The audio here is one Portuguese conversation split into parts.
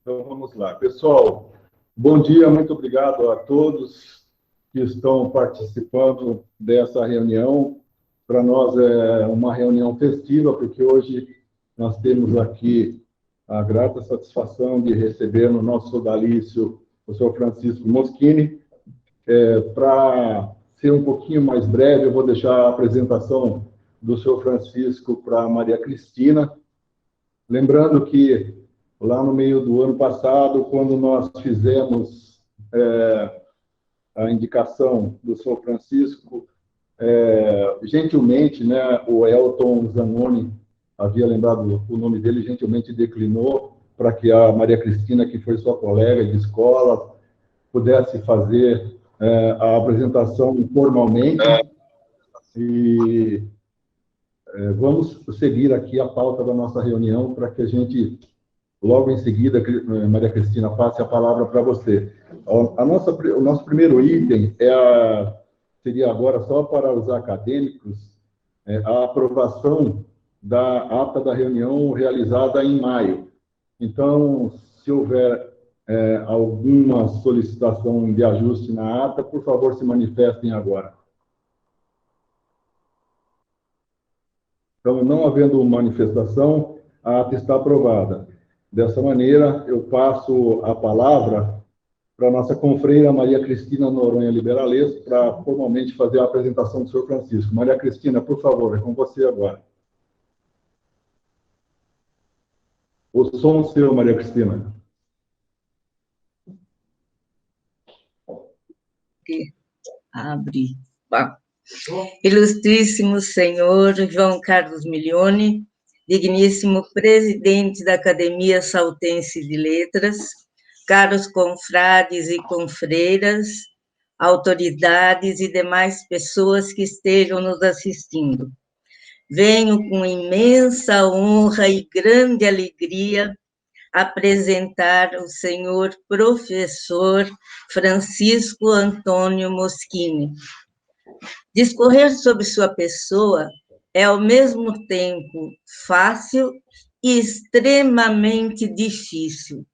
Então, vamos lá. Pessoal, bom dia, muito obrigado a todos que estão participando dessa reunião. Para nós é uma reunião festiva, porque hoje nós temos aqui a grata satisfação de receber no nosso sodalício o senhor Francisco Moschini. Para ser um pouquinho mais breve, eu vou deixar a apresentação do senhor Francisco para a Maria Cristina. Lembrando que lá no meio do ano passado, quando nós fizemos a indicação do senhor Francisco, gentilmente, né, o Elton Zanoni havia lembrado o nome dele, gentilmente declinou para que a Maria Cristina, que foi sua colega de escola, pudesse fazer a apresentação formalmente. E vamos seguir aqui a pauta da nossa reunião para que a gente, logo em seguida, Maria Cristina, passe a palavra para você. O nosso primeiro item seria agora, só para os acadêmicos, a aprovação da ata da reunião realizada em maio. Então, se houver alguma solicitação de ajuste na ata, por favor, se manifestem agora. Então, não havendo manifestação, a ata está aprovada. Dessa maneira, eu passo a palavra para a nossa confreira Maria Cristina Noronha Liberales, para formalmente fazer a apresentação do senhor Francisco. Maria Cristina, por favor, é com você agora. O som seu, Maria Cristina. Abre. Ilustríssimo senhor João Carlos Milione, digníssimo presidente da Academia Saltense de Letras, caros confrades e confreiras, autoridades e demais pessoas que estejam nos assistindo. Venho com imensa honra e grande alegria apresentar o senhor professor Francisco Antônio Moschini. Discorrer sobre sua pessoa é, ao mesmo tempo, fácil e extremamente difícil.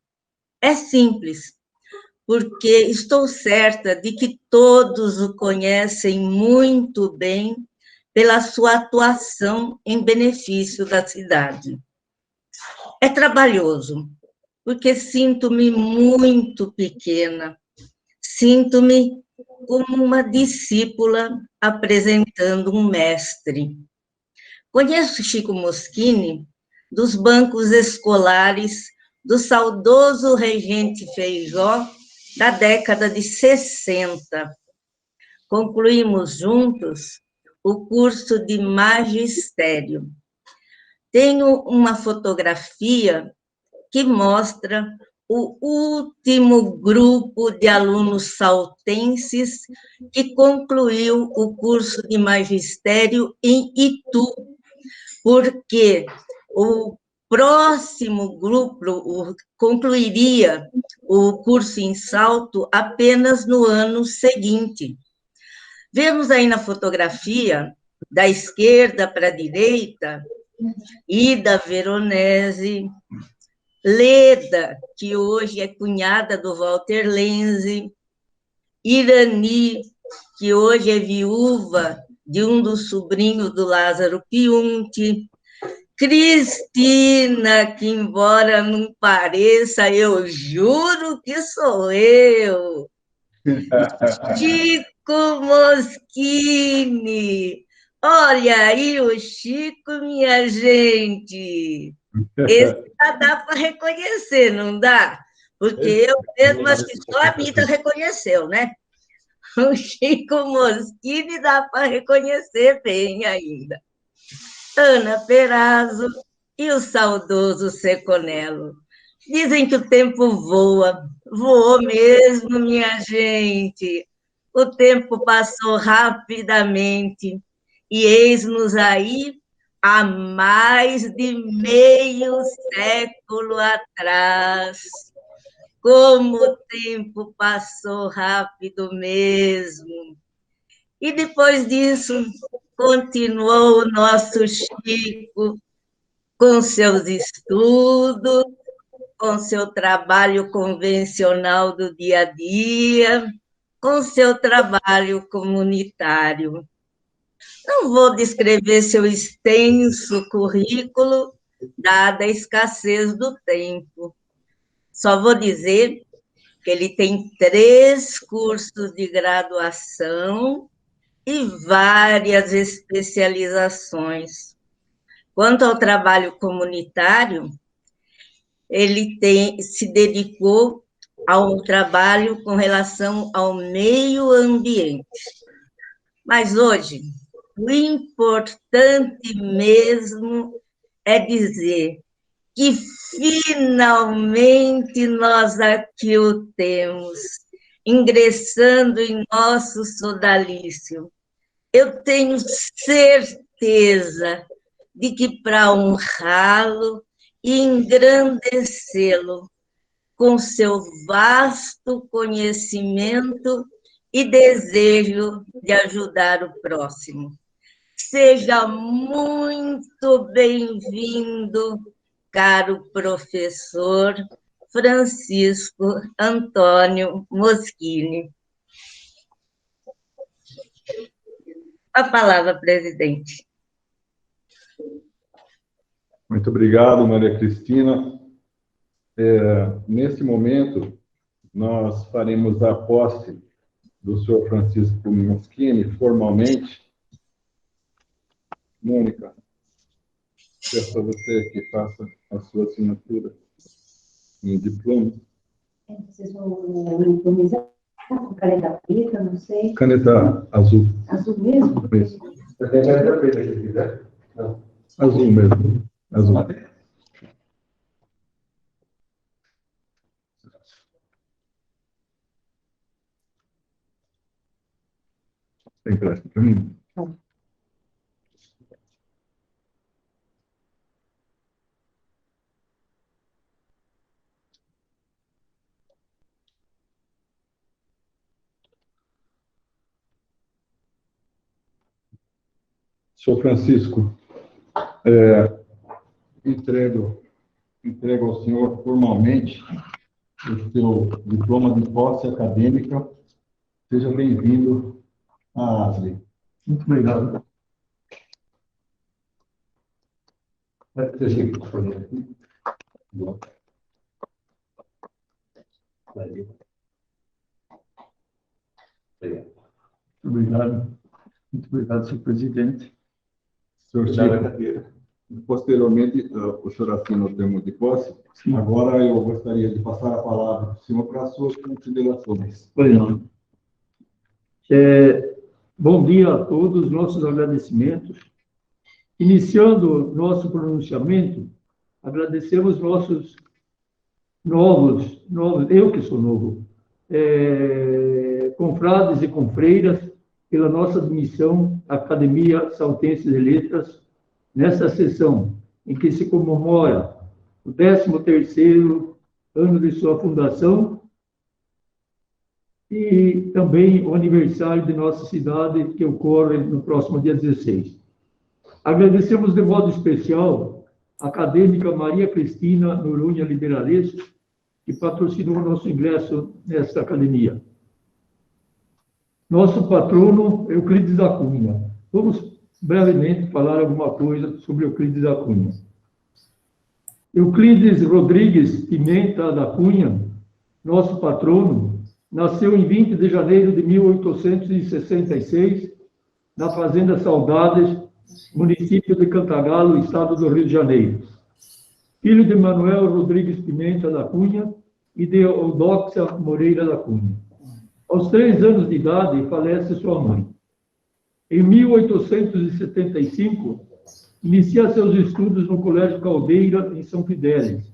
É simples, porque estou certa de que todos o conhecem muito bem pela sua atuação em benefício da cidade. É trabalhoso, porque sinto-me muito pequena, sinto-me como uma discípula apresentando um mestre. Conheço Chico Moschini dos bancos escolares do saudoso Regente Feijó da década de 60. Concluímos juntos o curso de magistério. Tenho uma fotografia que mostra o último grupo de alunos saltenses que concluiu o curso de magistério em Itu, porque o próximo grupo concluiria o curso em Salto apenas no ano seguinte. Vemos aí na fotografia, da esquerda para a direita, Ida Veronese, Leda, que hoje é cunhada do Walter Lenzi, Irani, que hoje é viúva de um dos sobrinhos do Lázaro Piunti, Cristina, que embora não pareça, eu juro que sou eu, Chico Moschini, olha aí o Chico, minha gente, esse dá para reconhecer, não dá? Porque eu mesmo acho que só a Mita reconheceu, né? O Chico Moschini dá para reconhecer bem ainda. Ana Perazzo e o saudoso Seconello. Dizem que o tempo voa, voou mesmo, minha gente. O tempo passou rapidamente e eis-nos aí há mais de meio século atrás. Como o tempo passou rápido mesmo. E depois disso, continuou o nosso Chico com seus estudos, com seu trabalho convencional do dia a dia, com seu trabalho comunitário. Não vou descrever seu extenso currículo, dada a escassez do tempo. Só vou dizer que ele tem 3 cursos de graduação e várias especializações. Quanto ao trabalho comunitário, ele se dedicou ao trabalho com relação ao meio ambiente. Mas hoje, o importante mesmo é dizer que finalmente nós aqui o temos, ingressando em nosso sodalício. Eu tenho certeza de que para honrá-lo e engrandecê-lo com seu vasto conhecimento e desejo de ajudar o próximo. Seja muito bem-vindo, caro professor Francisco Antônio Moschini. A palavra, presidente. Muito obrigado, Maria Cristina. Nesse momento, nós faremos a posse do senhor Francisco Moschini formalmente. Mônica, peço a você que faça a sua assinatura no diploma. Vocês vão uniformizar com caneta preta, não sei. Caneta azul. Azul mesmo? Isso. Você tem caneta preta aqui, né? Não. Azul mesmo. Azul. Tem empréstimo para mim? Não. Senhor Francisco, entrego ao senhor formalmente o seu diploma de posse acadêmica. Seja bem-vindo à ASLE. Muito obrigado. Deixa eu escolher aqui. Obrigado. Muito obrigado, senhor presidente. Senhor Chico, posteriormente, o senhor assina o termo de posse. Sim. Agora eu gostaria de passar a palavra para o senhor para as suas considerações. Obrigado. Bom dia a todos, nossos agradecimentos. Iniciando nosso pronunciamento, agradecemos nossos novos, eu que sou novo, confrades e confreiras, pela nossa admissão à Academia Saltense de Letras, nesta sessão em que se comemora o 13º ano de sua fundação e também o aniversário de nossa cidade, que ocorre no próximo dia 16. Agradecemos de modo especial a acadêmica Maria Cristina Noronha Liberalesco, que patrocinou nosso ingresso nesta academia. Nosso patrono, Euclides da Cunha. Vamos brevemente falar alguma coisa sobre Euclides da Cunha. Euclides Rodrigues Pimenta da Cunha, nosso patrono, nasceu em 20 de janeiro de 1866, na Fazenda Saudades, município de Cantagalo, estado do Rio de Janeiro. Filho de Manuel Rodrigues Pimenta da Cunha e de Eudóxia Moreira da Cunha. Aos 3 anos de idade, falece sua mãe. Em 1875, inicia seus estudos no Colégio Caldeira, em São Fidélis,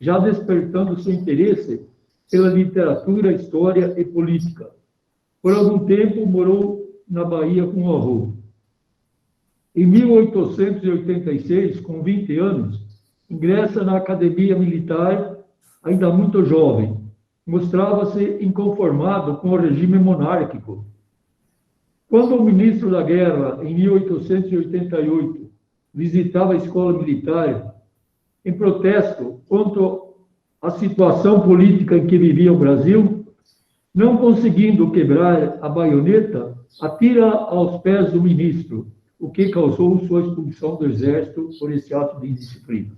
já despertando seu interesse pela literatura, história e política. Por algum tempo, morou na Bahia com o avô. Em 1886, com 20 anos, ingressa na Academia Militar, ainda muito jovem. Mostrava-se inconformado com o regime monárquico. Quando o ministro da Guerra, em 1888, visitava a escola militar, em protesto a situação política em que vivia o Brasil, não conseguindo quebrar a baioneta, atira aos pés do ministro, o que causou sua expulsão do Exército por esse ato de indisciplina.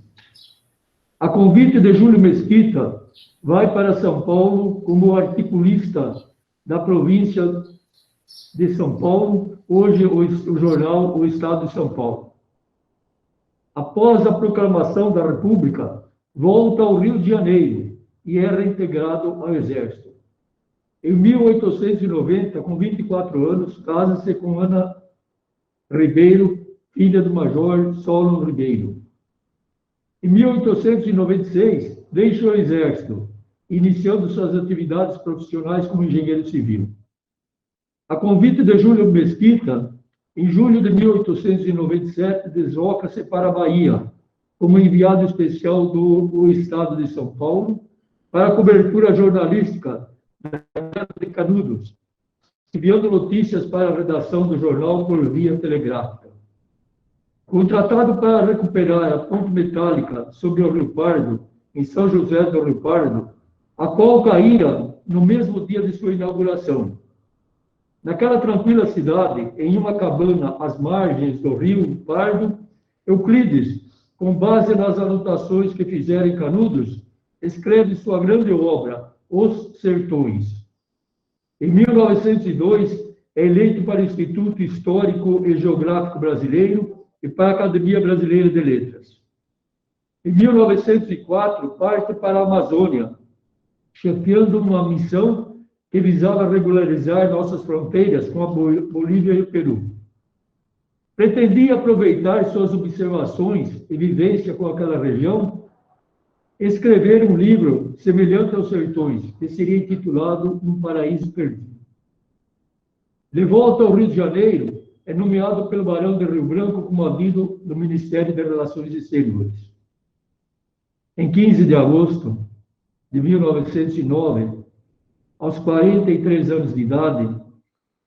A convite de Júlio Mesquita, vai para São Paulo como articulista da província de São Paulo, hoje o jornal O Estado de São Paulo. Após a proclamação da República, volta ao Rio de Janeiro e é reintegrado ao Exército. Em 1890, com 24 anos, casa-se com Ana Ribeiro, filha do Major Solon Ribeiro. Em 1896, deixa o Exército, iniciando suas atividades profissionais como engenheiro civil. A convite de Júlio Mesquita, em julho de 1897, desloca-se para a Bahia, como enviado especial do Estado de São Paulo, para a cobertura jornalística de Canudos, enviando notícias para a redação do jornal por via telegráfica. Contratado para recuperar a ponte metálica sobre o Rio Pardo, em São José do Rio Pardo, a qual caíra no mesmo dia de sua inauguração. Naquela tranquila cidade, em uma cabana às margens do Rio Pardo, Euclides, com base nas anotações que fizera em Canudos, escreve sua grande obra, Os Sertões. Em 1902, é eleito para o Instituto Histórico e Geográfico Brasileiro e para a Academia Brasileira de Letras. Em 1904, parte para a Amazônia, chefiando uma missão que visava regularizar nossas fronteiras com a Bolívia e o Peru. Pretendia aproveitar suas observações e vivência com aquela região, escrever um livro semelhante aos Sertões, que seria intitulado Um Paraíso Perdido. De volta ao Rio de Janeiro, é nomeado pelo Barão de Rio Branco como amigo do Ministério de Relações Exteriores. Em 15 de agosto de 1909, aos 43 anos de idade,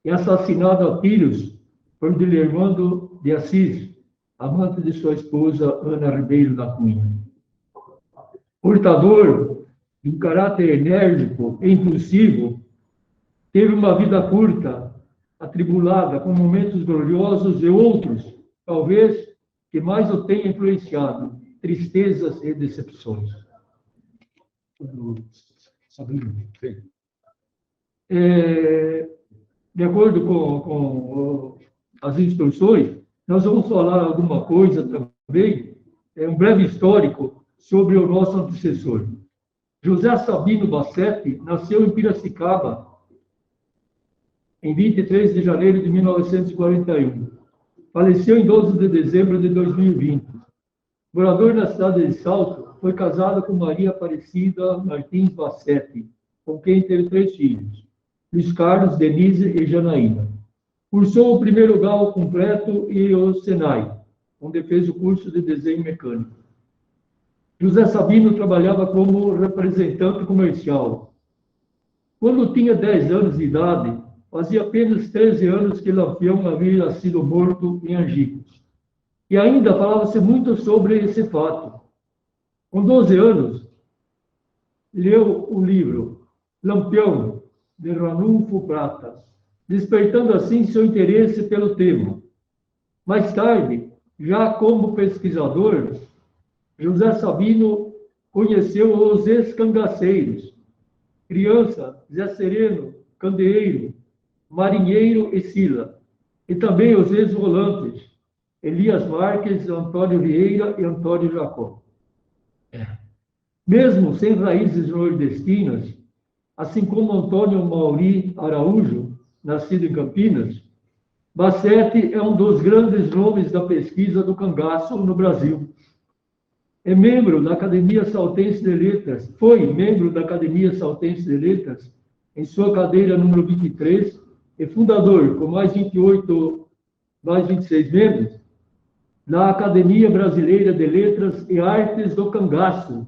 é assassinado a tiros por Dilermando de Assis, amante de sua esposa Ana Ribeiro da Cunha. Portador de um caráter enérgico e impulsivo, teve uma vida curta, atribulada, com momentos gloriosos e outros, talvez, que mais o tenha influenciado, tristezas e decepções. De acordo com as instruções, nós vamos falar alguma coisa também, um breve histórico sobre o nosso antecessor. José Sabino Bassetti nasceu em Piracicaba, em 23 de janeiro de 1941. Faleceu em 12 de dezembro de 2020. Morador na cidade de Salto, foi casado com Maria Aparecida Martins Bassetti, com quem teve 3 filhos, Luiz Carlos, Denise e Janaína. Cursou o primeiro grau completo e o Senai, onde fez o curso de desenho mecânico. José Sabino trabalhava como representante comercial. Quando tinha 10 anos de idade, fazia apenas 13 anos que Lampião havia sido morto em Angicos. E ainda falava-se muito sobre esse fato. Com 12 anos, leu o livro Lampião, de Ranulfo Prata, despertando assim seu interesse pelo tema. Mais tarde, já como pesquisador, José Sabino conheceu os ex-cangaceiros, Criança, Zé Sereno, Candeeiro, Marinheiro e Sila, e também os ex-volantes, Elias Marques, Antônio Vieira e Antônio Jacó. Mesmo sem raízes nordestinas, assim como Antônio Mauri Araújo, nascido em Campinas, Bassetti é um dos grandes nomes da pesquisa do cangaço no Brasil. É membro da Academia Saltense de Letras, foi membro da Academia Saltense de Letras, em sua cadeira número 23, e fundador, com mais 26 membros, da Academia Brasileira de Letras e Artes do Cangaço,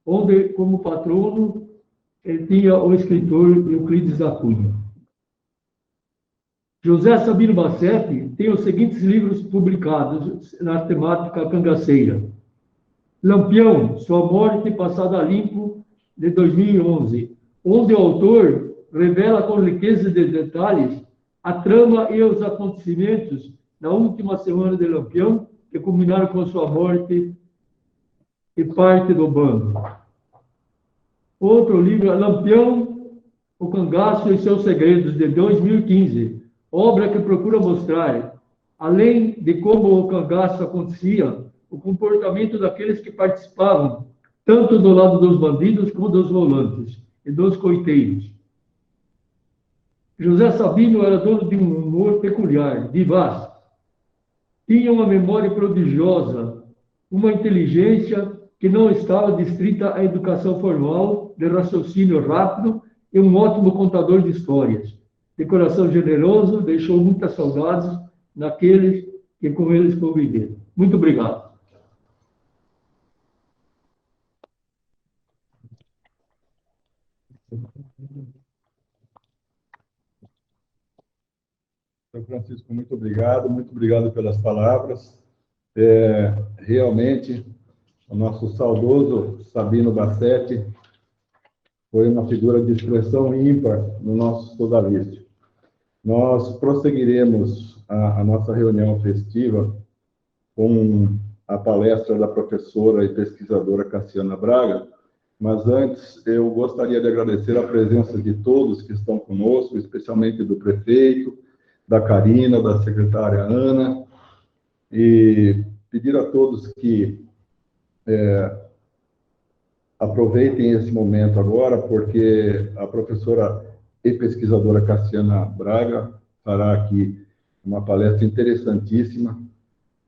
onde, como patrono, ele tinha o escritor Euclides da Cunha. José Sabino Bassetti tem os seguintes livros publicados na temática cangaceira: Lampião, Sua Morte Passada a Limpo, de 2011, onde o autor revela com riqueza de detalhes a trama e os acontecimentos na última semana de Lampião, que culminaram com sua morte e parte do bando. Outro livro, Lampião, o Cangaço e seus Segredos, de 2015, obra que procura mostrar, além de como o cangaço acontecia, o comportamento daqueles que participavam, tanto do lado dos bandidos como dos volantes e dos coiteiros. José Sabino era dono de um humor peculiar, vivaz. Tinha uma memória prodigiosa, uma inteligência que não estava distrita à educação formal, de raciocínio rápido e um ótimo contador de histórias. De coração generoso, deixou muitas saudades naqueles que com eles conviveram. Muito obrigado. São Francisco, muito obrigado pelas palavras. Realmente, o nosso saudoso Sabino Bassetti foi uma figura de expressão ímpar no nosso sodalício. Nós prosseguiremos a nossa reunião festiva com a palestra da professora e pesquisadora Cassiana Braga, mas antes eu gostaria de agradecer a presença de todos que estão conosco, especialmente do prefeito, da Karina, da secretária Ana, e pedir a todos que aproveitem esse momento agora, porque a professora e pesquisadora Cassiana Braga fará aqui uma palestra interessantíssima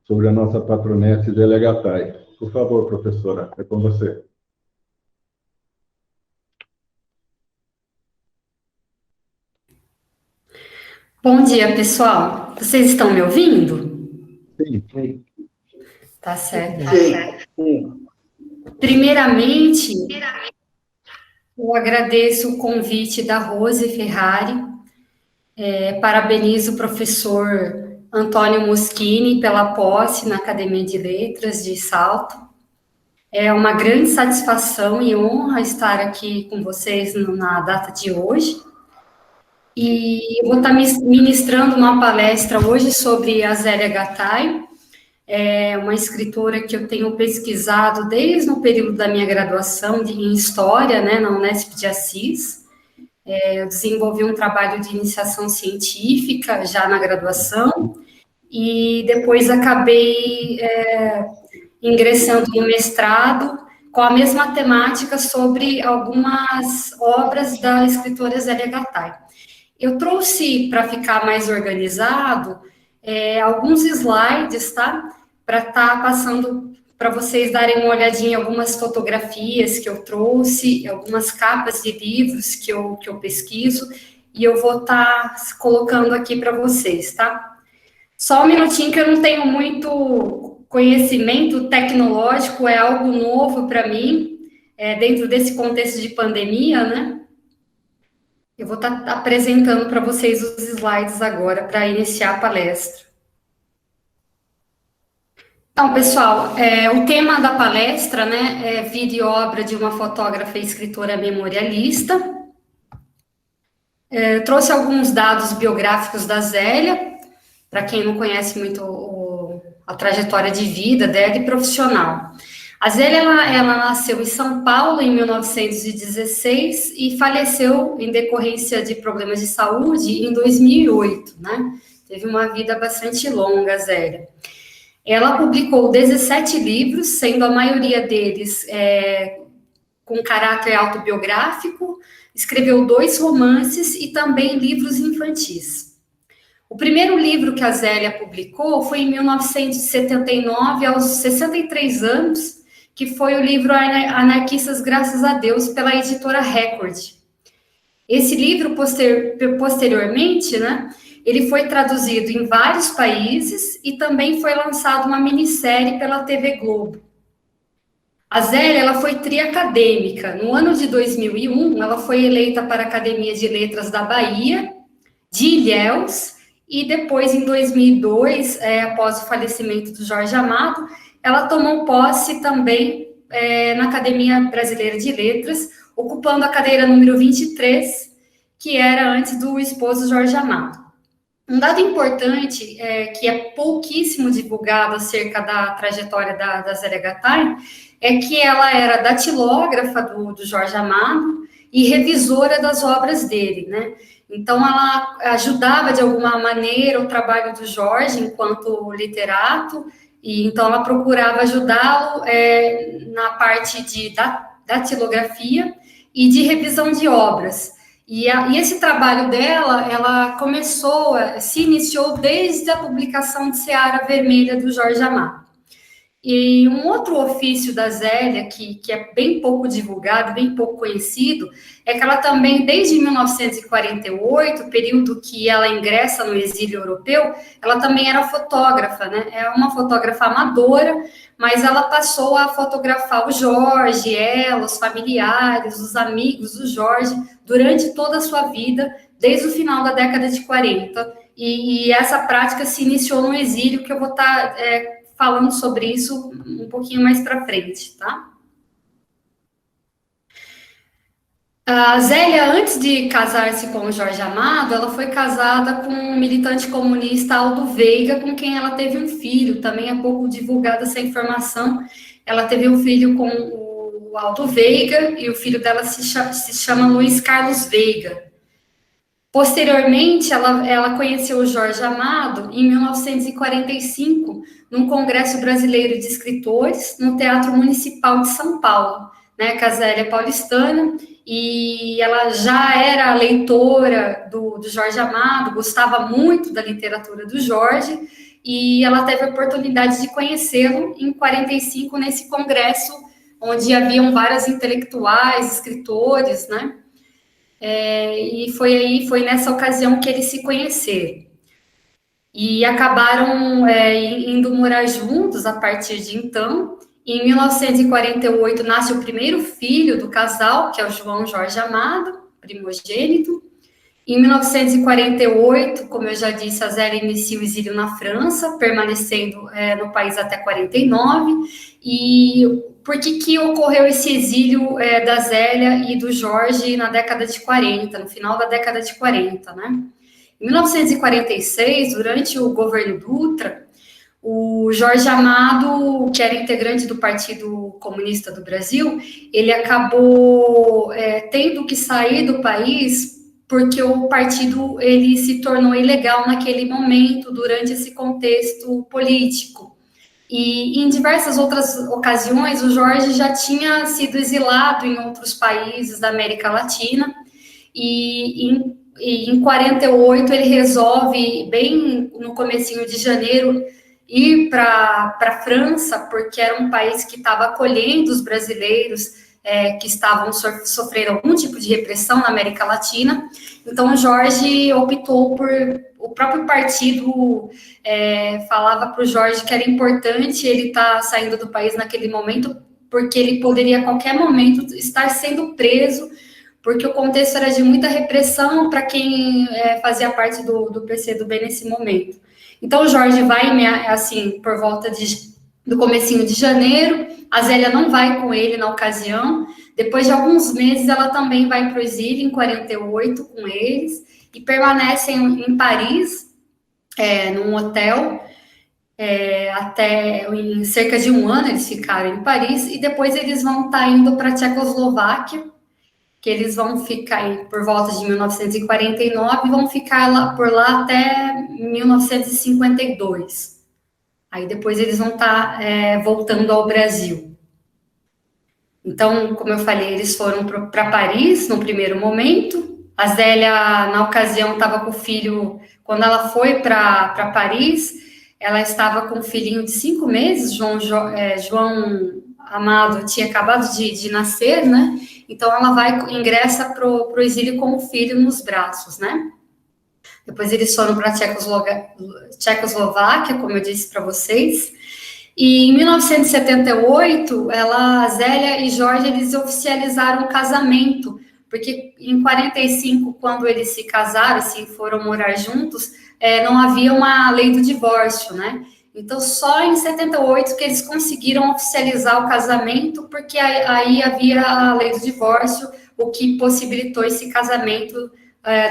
sobre a nossa patronesse Delegatai. Por favor, professora, é com você. Bom dia, pessoal. Vocês estão me ouvindo? Sim. Tá certo. Primeiramente, eu agradeço o convite da Rose Ferrari, parabenizo o professor Antônio Moschini pela posse na Academia de Letras de Salto. É uma grande satisfação e honra estar aqui com vocês na data de hoje. E eu vou estar ministrando uma palestra hoje sobre a Zélia Gattai, uma escritora que eu tenho pesquisado desde o período da minha graduação em História, né, na Unesp de Assis. Eu desenvolvi um trabalho de iniciação científica já na graduação e depois acabei ingressando no mestrado com a mesma temática sobre algumas obras da escritora Zélia Gattai. Eu trouxe, para ficar mais organizado, alguns slides, tá? Para estar passando, para vocês darem uma olhadinha em algumas fotografias que eu trouxe, algumas capas de livros que eu pesquiso, e eu vou estar colocando aqui para vocês, tá? Só um minutinho que eu não tenho muito conhecimento tecnológico, é algo novo para mim, dentro desse contexto de pandemia, né? Eu vou estar apresentando para vocês os slides agora, para iniciar a palestra. Então, pessoal, o tema da palestra, né, é vida e obra de uma fotógrafa e escritora memorialista. Trouxe alguns dados biográficos da Zélia, para quem não conhece muito a trajetória de vida dela e profissional. A Zélia, ela nasceu em São Paulo em 1916 e faleceu em decorrência de problemas de saúde em 2008, né? Teve uma vida bastante longa, a Zélia. Ela publicou 17 livros, sendo a maioria deles com caráter autobiográfico, escreveu 2 romances e também livros infantis. O primeiro livro que a Zélia publicou foi em 1979, aos 63 anos, que foi o livro Anarquistas Graças a Deus, pela editora Record. Esse livro, posteriormente, né, ele foi traduzido em vários países e também foi lançado uma minissérie pela TV Globo. A Zélia, ela foi triacadêmica. No ano de 2001, ela foi eleita para a Academia de Letras da Bahia, de Ilhéus e depois, em 2002, após o falecimento do Jorge Amado, ela tomou posse também na Academia Brasileira de Letras, ocupando a cadeira número 23, que era antes do esposo Jorge Amado. Um dado importante, que é pouquíssimo divulgado acerca da trajetória da Zélia Gattai, é que ela era datilógrafa do Jorge Amado e revisora das obras dele, né? Então, ela ajudava, de alguma maneira, o trabalho do Jorge enquanto literato, e então ela procurava ajudá-lo na parte de datilografia e de revisão de obras. E esse trabalho dela, ela se iniciou desde a publicação de Seara Vermelha, do Jorge Amado. E um outro ofício da Zélia, que é bem pouco divulgado, bem pouco conhecido, é que ela também, desde 1948, período que ela ingressa no exílio europeu, ela também era fotógrafa, né? É uma fotógrafa amadora, mas ela passou a fotografar o Jorge, ela, os familiares, os amigos do Jorge, durante toda a sua vida, desde o final da década de 40. E essa prática se iniciou no exílio, que eu vou estar falando sobre isso um pouquinho mais para frente, tá? A Zélia, antes de casar-se com o Jorge Amado, ela foi casada com um militante comunista, Aldo Veiga, com quem ela teve um filho. Também é pouco divulgada essa informação. Ela teve um filho com o Aldo Veiga e o filho dela se chama Luiz Carlos Veiga. Posteriormente, ela conheceu o Jorge Amado em 1945, num Congresso Brasileiro de Escritores, no Teatro Municipal de São Paulo, né, que a Zélia é paulistana, e ela já era leitora do Jorge Amado, gostava muito da literatura do Jorge, e ela teve a oportunidade de conhecê-lo em 45, nesse congresso, onde haviam vários intelectuais, escritores, né? E foi nessa ocasião que eles se conheceram. E acabaram indo morar juntos a partir de então. Em 1948, nasce o primeiro filho do casal, que é o João Jorge Amado, primogênito. Em 1948, como eu já disse, a Zélia inicia o exílio na França, permanecendo no país até 49. E por que ocorreu esse exílio da Zélia e do Jorge na década de 40, no final da década de 40, né? Em 1946, durante o governo Dutra, o Jorge Amado, que era integrante do Partido Comunista do Brasil, ele acabou tendo que sair do país porque o partido ele se tornou ilegal naquele momento, durante esse contexto político. E em diversas outras ocasiões, o Jorge já tinha sido exilado em outros países da América Latina, e em 48 ele resolve, bem no comecinho de janeiro, ir para a França, porque era um país que estava acolhendo os brasileiros que estavam sofrendo algum tipo de repressão na América Latina. Então, o Jorge optou por... O próprio partido falava para o Jorge que era importante ele estar saindo do país naquele momento, porque ele poderia, a qualquer momento, estar sendo preso, porque o contexto era de muita repressão para quem fazia parte do PCdoB nesse momento. Então, o Jorge vai, assim, por volta do comecinho de janeiro, a Zélia não vai com ele na ocasião. Depois de alguns meses, ela também vai para o exílio, em 48, com eles, e permanecem em Paris, num hotel, até em cerca de um ano eles ficaram em Paris, e depois eles vão estar indo para a Tchecoslováquia, que eles vão ficar por volta de 1949, e vão ficar por lá até 1952. Aí depois eles vão estar voltando ao Brasil. Então, como eu falei, eles foram para Paris no primeiro momento. A Zélia, na ocasião, estava com o filho... Quando ela foi para Paris, ela estava com um filhinho de 5 meses. João Amado tinha acabado de nascer, né? Então, ela ingressa para o exílio com o filho nos braços, né? Depois eles foram para a Tchecoslováquia, como eu disse para vocês. E em 1978, a Zélia e Jorge, eles oficializaram o casamento, porque em 45, quando eles se casaram, assim, foram morar juntos, não havia uma lei do divórcio, né? Então, só em 78 que eles conseguiram oficializar o casamento, porque aí havia a lei do divórcio, o que possibilitou esse casamento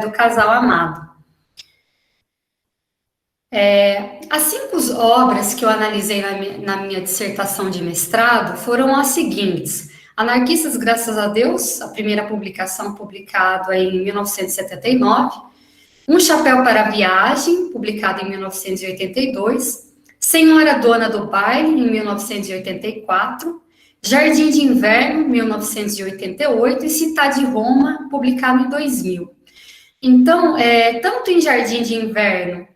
do casal amado. As 5 obras que eu analisei na minha dissertação de mestrado foram as seguintes: Anarquistas, Graças a Deus, a primeira publicação publicada em 1979, Um Chapéu para a Viagem, publicado em 1982, Senhora Dona do Baile, em 1984, Jardim de Inverno, 1988, e Cidade de Roma, publicado em 2000. Então, tanto em Jardim de Inverno,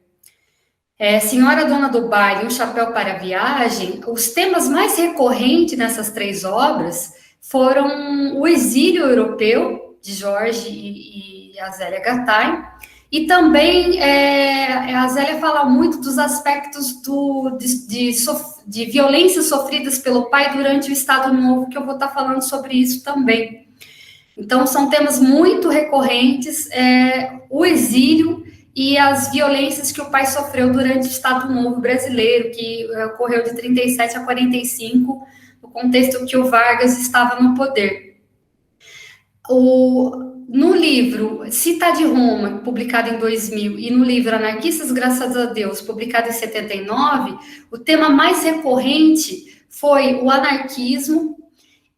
Senhora Dona do Baile e Um Chapéu para a Viagem, os temas mais recorrentes nessas 3 obras foram o exílio europeu, de Jorge e Azélia Gattai, e também a Zélia fala muito dos aspectos de violências sofridas pelo pai durante o Estado Novo, que eu vou estar falando sobre isso também. Então, são temas muito recorrentes, o exílio e as violências que o pai sofreu durante o Estado Novo brasileiro, que ocorreu de 37 a 45, no contexto que o Vargas estava no poder. No livro Cidade de Roma, publicado em 2000, e no livro Anarquistas, Graças a Deus, publicado em 79, o tema mais recorrente foi o anarquismo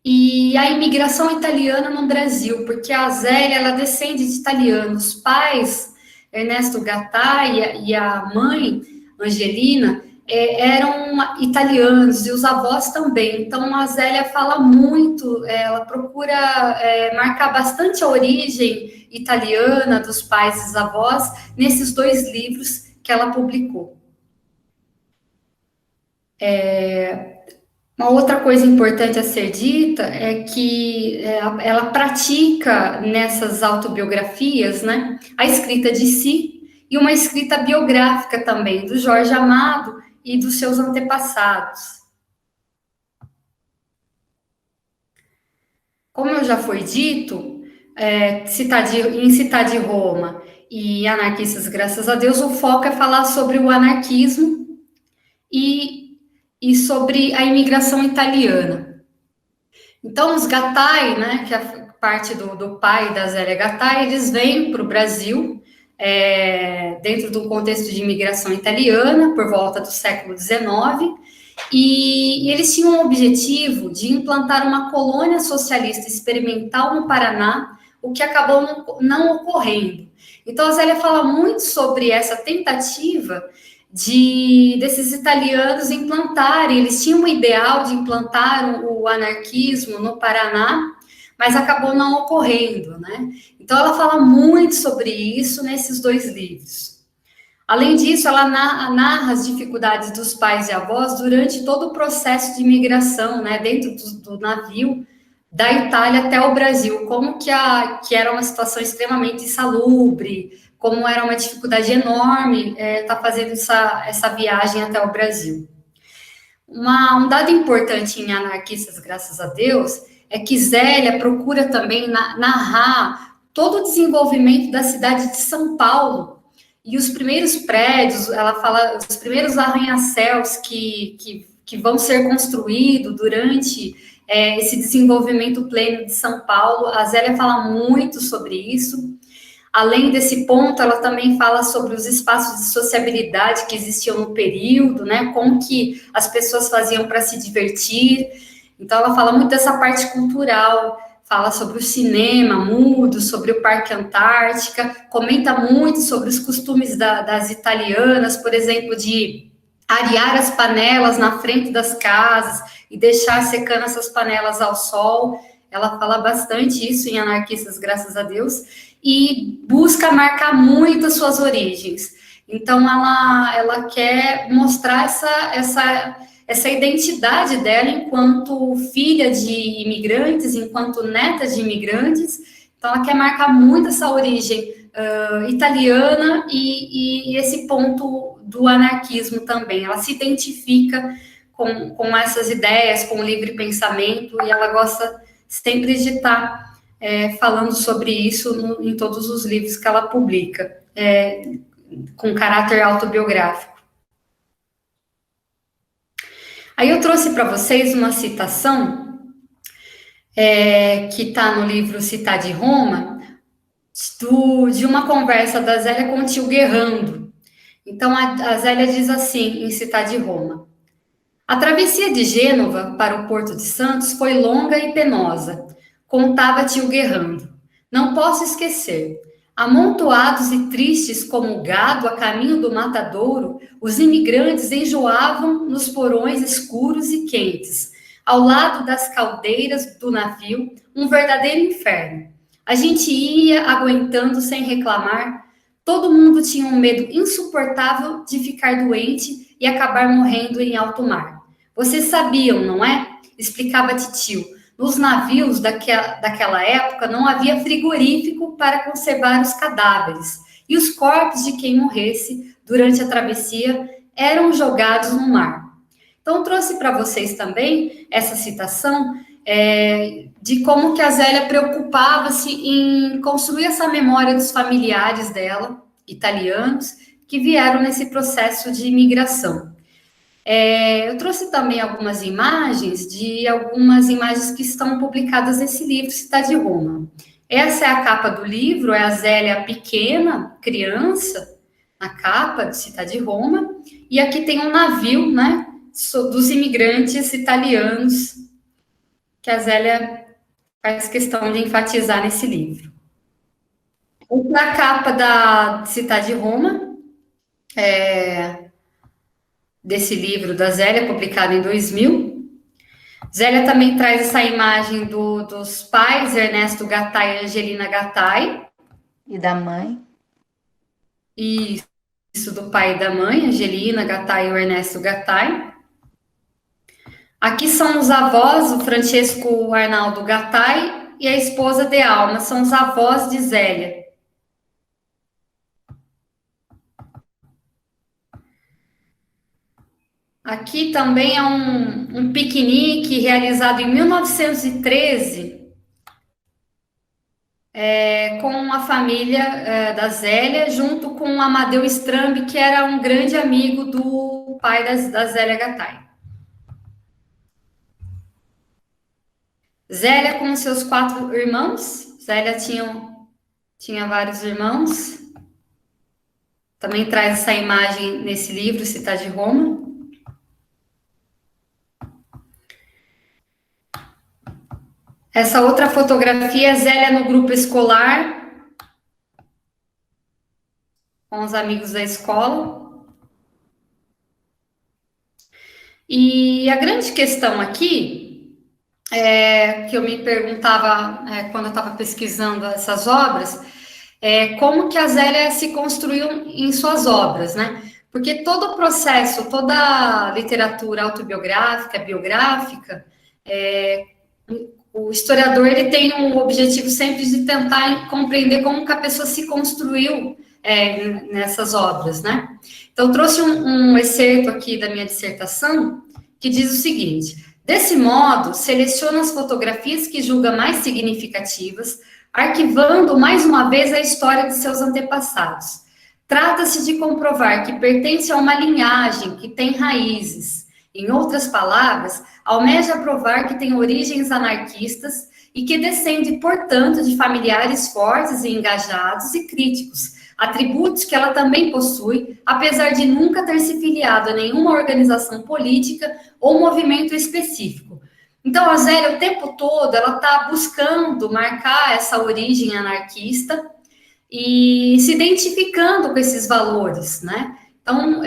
e a imigração italiana no Brasil, porque a Zélia, ela descende de italianos. Os pais, Ernesto Gattai e a mãe, Angelina, eram italianos, e os avós também. Então, a Zélia fala muito, ela procura marcar bastante a origem italiana dos pais e dos avós nesses 2 livros que ela publicou. Uma outra coisa importante a ser dita é que ela pratica nessas autobiografias, né, a escrita de si e uma escrita biográfica também, do Jorge Amado e dos seus antepassados. Como eu já foi dito, em Cidade de Roma e Anarquistas, Graças a Deus, o foco é falar sobre o anarquismo e sobre a imigração italiana. Então, os Gattai, né, que é a parte do pai da Zélia Gattai, eles vêm para o Brasil, dentro do contexto de imigração italiana, por volta do século XIX, e eles tinham o objetivo de implantar uma colônia socialista experimental no Paraná, o que acabou não ocorrendo. Então, a Zélia fala muito sobre essa tentativa desses italianos implantarem, eles tinham o ideal de implantar o anarquismo no Paraná, mas acabou não ocorrendo, né? Então, ela fala muito sobre isso nesses 2 livros. Além disso, ela narra as dificuldades dos pais e avós durante todo o processo de imigração, né, dentro do navio, da Itália até o Brasil, como que era uma situação extremamente insalubre, como era uma dificuldade enorme estar fazendo essa viagem até o Brasil. Um dado importante em Anarquistas, Graças a Deus, é que Zélia procura também narrar todo o desenvolvimento da cidade de São Paulo e os primeiros prédios, ela fala dos primeiros arranha-céus que vão ser construídos durante esse desenvolvimento pleno de São Paulo. A Zélia fala muito sobre isso. Além desse ponto, ela também fala sobre os espaços de sociabilidade que existiam no período, né, como que as pessoas faziam para se divertir. Então, ela fala muito dessa parte cultural, fala sobre o cinema mudo, sobre o Parque Antártica, comenta muito sobre os costumes das italianas, por exemplo, de arear as panelas na frente das casas e deixar secando essas panelas ao sol. Ela fala bastante isso em Anarquistas, Graças a Deus, e busca marcar muito as suas origens. Então, ela quer mostrar essa identidade dela enquanto filha de imigrantes, enquanto neta de imigrantes. Então, ela quer marcar muito essa origem italiana e esse ponto do anarquismo também. Ela se identifica com essas ideias, com o livre pensamento, e ela gosta sempre de estar falando sobre isso em todos os livros que ela publica. com caráter autobiográfico. Aí eu trouxe para vocês uma citação que está no livro Citar de Roma, de uma conversa da Zélia com o tio Guerrando. Então, a Zélia diz assim, em Citar de Roma: a travessia de Gênova para o Porto de Santos foi longa e penosa, contava tio Guerrando. Não posso esquecer. Amontoados e tristes como o gado a caminho do matadouro, os imigrantes enjoavam nos porões escuros e quentes, ao lado das caldeiras do navio, um verdadeiro inferno. A gente ia aguentando sem reclamar. Todo mundo tinha um medo insuportável de ficar doente e acabar morrendo em alto mar. Vocês sabiam, não é? Explicava titio. Nos navios daquela época não havia frigorífico para conservar os cadáveres, e os corpos de quem morresse durante a travessia eram jogados no mar. Então, trouxe para vocês também essa citação de como que a Zélia preocupava-se em construir essa memória dos familiares dela, italianos, que vieram nesse processo de imigração. Eu trouxe também algumas imagens que estão publicadas nesse livro, Citar de Roma. Essa é a capa do livro, é a Zélia pequena, criança, na capa de Citar de Roma, e aqui tem um navio, né, dos imigrantes italianos, que a Zélia faz questão de enfatizar nesse livro. Outra capa da Citar de Roma, desse livro da Zélia, publicado em 2000. Zélia também traz essa imagem dos pais, Ernesto Gattai e Angelina Gattai. E da mãe. Isso, do pai e da mãe, Angelina Gattai e o Ernesto Gattai. Aqui são os avós, o Francesco Arnaldo Gattai e a esposa de Alma, são os avós de Zélia. Aqui também é um piquenique realizado em 1913 com a família da Zélia, junto com o Amadeu Strambi, que era um grande amigo do pai da Zélia Gattai. Zélia com seus 4 irmãos. Zélia tinha vários irmãos. Também traz essa imagem nesse livro, Citar de Roma. Essa outra fotografia é Zélia no grupo escolar, com os amigos da escola. E a grande questão aqui, que eu me perguntava quando eu estava pesquisando essas obras, como que a Zélia se construiu em suas obras, né? Porque todo o processo, toda a literatura autobiográfica, biográfica, o historiador ele tem um objetivo sempre de tentar compreender como que a pessoa se construiu nessas obras, né? Então, trouxe um excerto aqui da minha dissertação que diz o seguinte: desse modo, seleciona as fotografias que julga mais significativas, arquivando mais uma vez a história de seus antepassados. Trata-se de comprovar que pertence a uma linhagem que tem raízes. Em outras palavras, almeja provar que tem origens anarquistas e que descende, portanto, de familiares fortes e engajados e críticos, atributos que ela também possui, apesar de nunca ter se filiado a nenhuma organização política ou movimento específico. Então, a Zélia, o tempo todo, ela está buscando marcar essa origem anarquista e se identificando com esses valores, né? Então,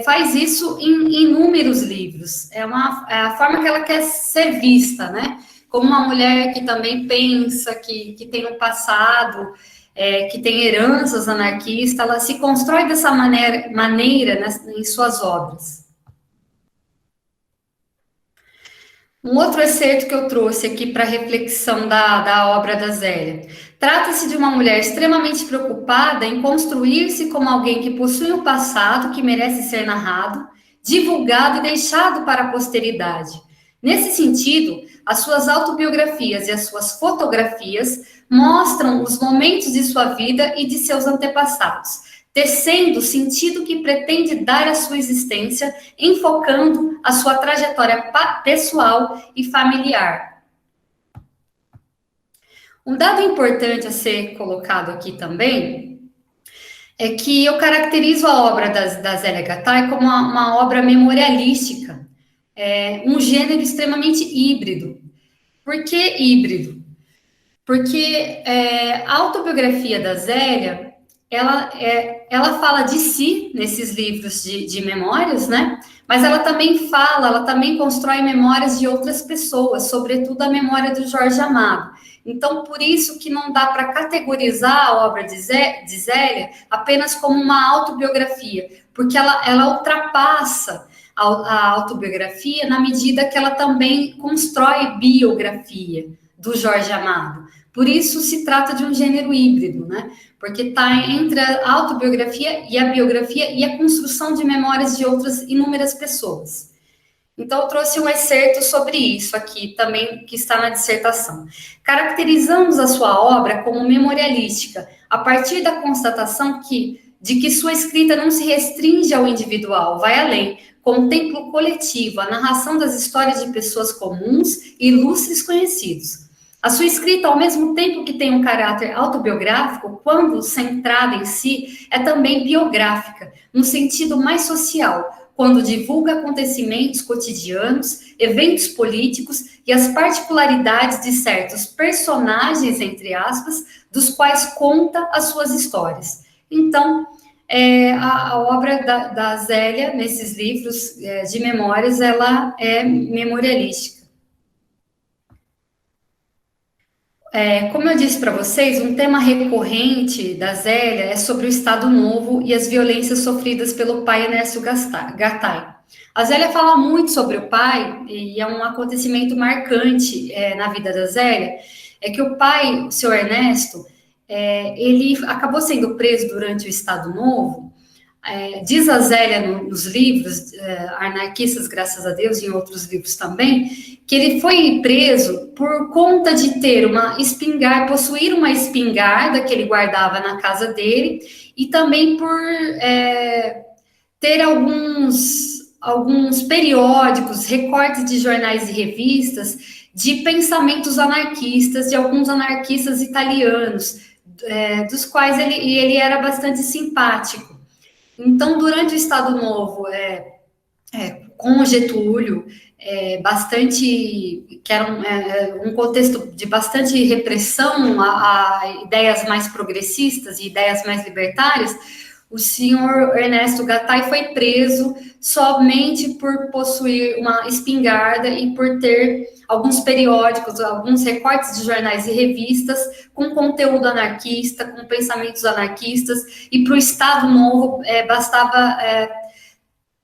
faz isso em inúmeros livros. É a forma que ela quer ser vista, né? Como uma mulher que também pensa, que tem um passado, que tem heranças anarquistas, ela se constrói dessa maneira em suas obras. Um outro excerto que eu trouxe aqui para reflexão da obra da Zélia. Trata-se de uma mulher extremamente preocupada em construir-se como alguém que possui um passado que merece ser narrado, divulgado e deixado para a posteridade. Nesse sentido, as suas autobiografias e as suas fotografias mostram os momentos de sua vida e de seus antepassados, tecendo o sentido que pretende dar à sua existência, enfocando a sua trajetória pessoal e familiar. Um dado importante a ser colocado aqui também é que eu caracterizo a obra da Zélia Gattai como uma obra memorialística, um gênero extremamente híbrido. Por que híbrido? Porque a autobiografia da Zélia, ela fala de si nesses livros de memórias, né? Mas ela também constrói memórias de outras pessoas, sobretudo a memória do Jorge Amado. Então, por isso que não dá para categorizar a obra de Zélia apenas como uma autobiografia, porque ela ultrapassa a autobiografia na medida que ela também constrói biografia do Jorge Amado. Por isso se trata de um gênero híbrido, né? Porque está entre a autobiografia e a biografia e a construção de memórias de outras inúmeras pessoas. Então, eu trouxe um excerto sobre isso aqui também, que está na dissertação. Caracterizamos a sua obra como memorialística, a partir da constatação de que sua escrita não se restringe ao individual, vai além, contempla o coletivo, a narração das histórias de pessoas comuns e ilustres conhecidos. A sua escrita, ao mesmo tempo que tem um caráter autobiográfico, quando centrada em si, é também biográfica, no sentido mais social, quando divulga acontecimentos cotidianos, eventos políticos e as particularidades de certos personagens, entre aspas, dos quais conta as suas histórias. Então, a obra da Zélia, nesses livros de memórias, ela é memorialística. Como eu disse para vocês, um tema recorrente da Zélia é sobre o Estado Novo e as violências sofridas pelo pai Ernesto Gattai. A Zélia fala muito sobre o pai, e é um acontecimento marcante na vida da Zélia, é que o pai, o seu Ernesto, ele acabou sendo preso durante o Estado Novo. Diz a Zélia nos livros, Anarquistas, graças a Deus, e em outros livros também, que ele foi preso por conta de ter possuir uma espingarda que ele guardava na casa dele, e também por ter alguns periódicos, recortes de jornais e revistas, de pensamentos anarquistas, de alguns anarquistas italianos, dos quais ele era bastante simpático. Então, durante o Estado Novo, com o Getúlio, que era um contexto de bastante repressão a ideias mais progressistas e ideias mais libertárias, o senhor Ernesto Gattai foi preso somente por possuir uma espingarda e por ter alguns periódicos, alguns recortes de jornais e revistas com conteúdo anarquista, com pensamentos anarquistas, e para o Estado Novo bastava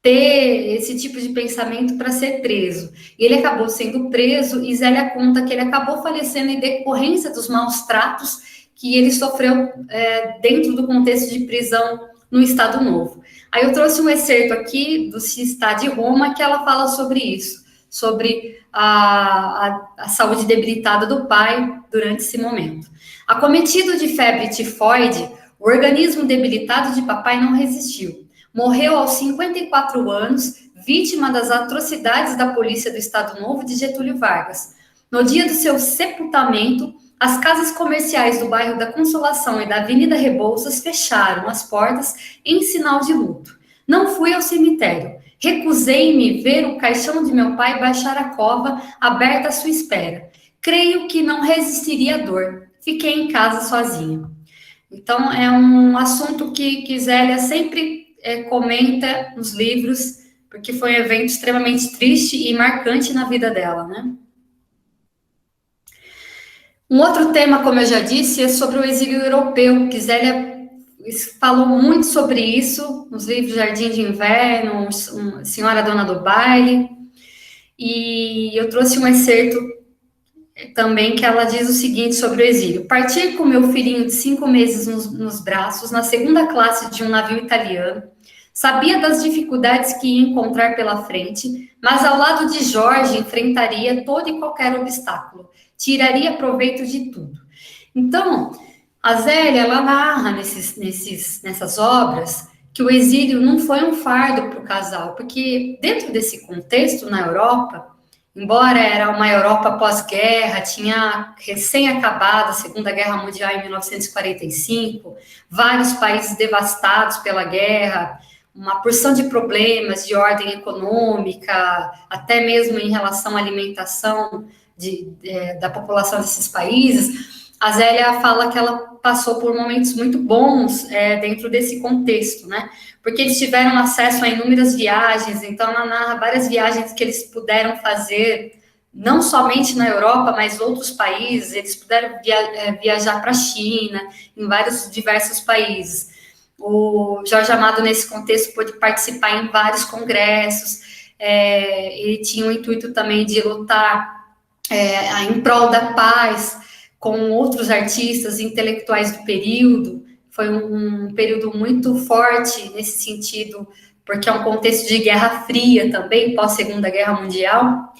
ter esse tipo de pensamento para ser preso. E ele acabou sendo preso, e Zélia conta que ele acabou falecendo em decorrência dos maus tratos que ele sofreu dentro do contexto de prisão no Estado Novo. Aí eu trouxe um excerto aqui do Se Está de Roma, que ela fala sobre isso, sobre a saúde debilitada do pai durante esse momento. Acometido de febre tifoide, o organismo debilitado de papai não resistiu. Morreu aos 54 anos, vítima das atrocidades da polícia do Estado Novo de Getúlio Vargas. No dia do seu sepultamento, as casas comerciais do bairro da Consolação e da Avenida Rebouças fecharam as portas em sinal de luto. Não fui ao cemitério. Recusei-me ver o caixão de meu pai baixar a cova aberta à sua espera. Creio que não resistiria à dor. Fiquei em casa sozinha. Então, é um assunto que Zélia sempre comenta nos livros, porque foi um evento extremamente triste e marcante na vida dela, né? Um outro tema, como eu já disse, é sobre o exílio europeu, que Zélia falou muito sobre isso nos livros Jardim de Inverno, Senhora Dona do Baile, e eu trouxe um excerto também que ela diz o seguinte sobre o exílio. Partir com meu filhinho de 5 meses nos braços, na segunda classe de um navio italiano, sabia das dificuldades que ia encontrar pela frente, mas ao lado de Jorge enfrentaria todo e qualquer obstáculo, tiraria proveito de tudo. Então, A Zélia, ela narra nessas obras que o exílio não foi um fardo para o casal, porque dentro desse contexto, na Europa, embora era uma Europa pós-guerra, tinha recém acabado a Segunda Guerra Mundial em 1945, vários países devastados pela guerra, uma porção de problemas de ordem econômica, até mesmo em relação à alimentação da população desses países. A Zélia fala que ela passou por momentos muito bons dentro desse contexto, né? Porque eles tiveram acesso a inúmeras viagens, então ela narra várias viagens que eles puderam fazer, não somente na Europa, mas outros países. Eles puderam viajar para a China, em vários diversos países. O Jorge Amado, nesse contexto, pôde participar em vários congressos. Ele tinha o intuito também de lutar em prol da paz, com outros artistas intelectuais do período. Foi um período muito forte nesse sentido, porque é um contexto de Guerra Fria também, pós-Segunda Guerra Mundial.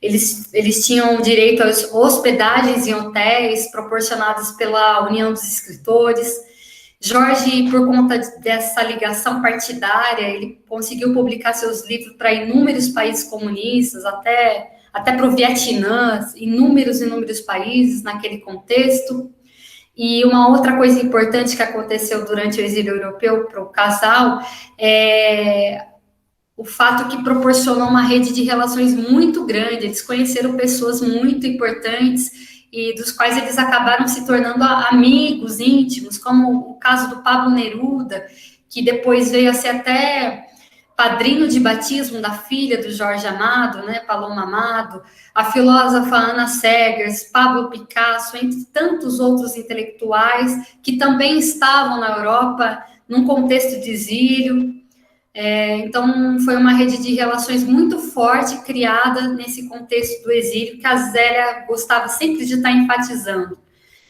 Eles tinham direito às hospedagens em hotéis proporcionadas pela União dos Escritores. Jorge, por conta dessa ligação partidária, ele conseguiu publicar seus livros para inúmeros países comunistas, até para o Vietnã, inúmeros países naquele contexto. E uma outra coisa importante que aconteceu durante o exílio europeu para o casal é o fato que proporcionou uma rede de relações muito grande. Eles conheceram pessoas muito importantes e dos quais eles acabaram se tornando amigos íntimos, como o caso do Pablo Neruda, que depois veio a ser até padrinho de batismo da filha do Jorge Amado, né, Paloma Amado, a filósofa Ana Seghers, Pablo Picasso, entre tantos outros intelectuais que também estavam na Europa num contexto de exílio. Então, foi uma rede de relações muito forte criada nesse contexto do exílio, que a Zélia gostava sempre de estar enfatizando.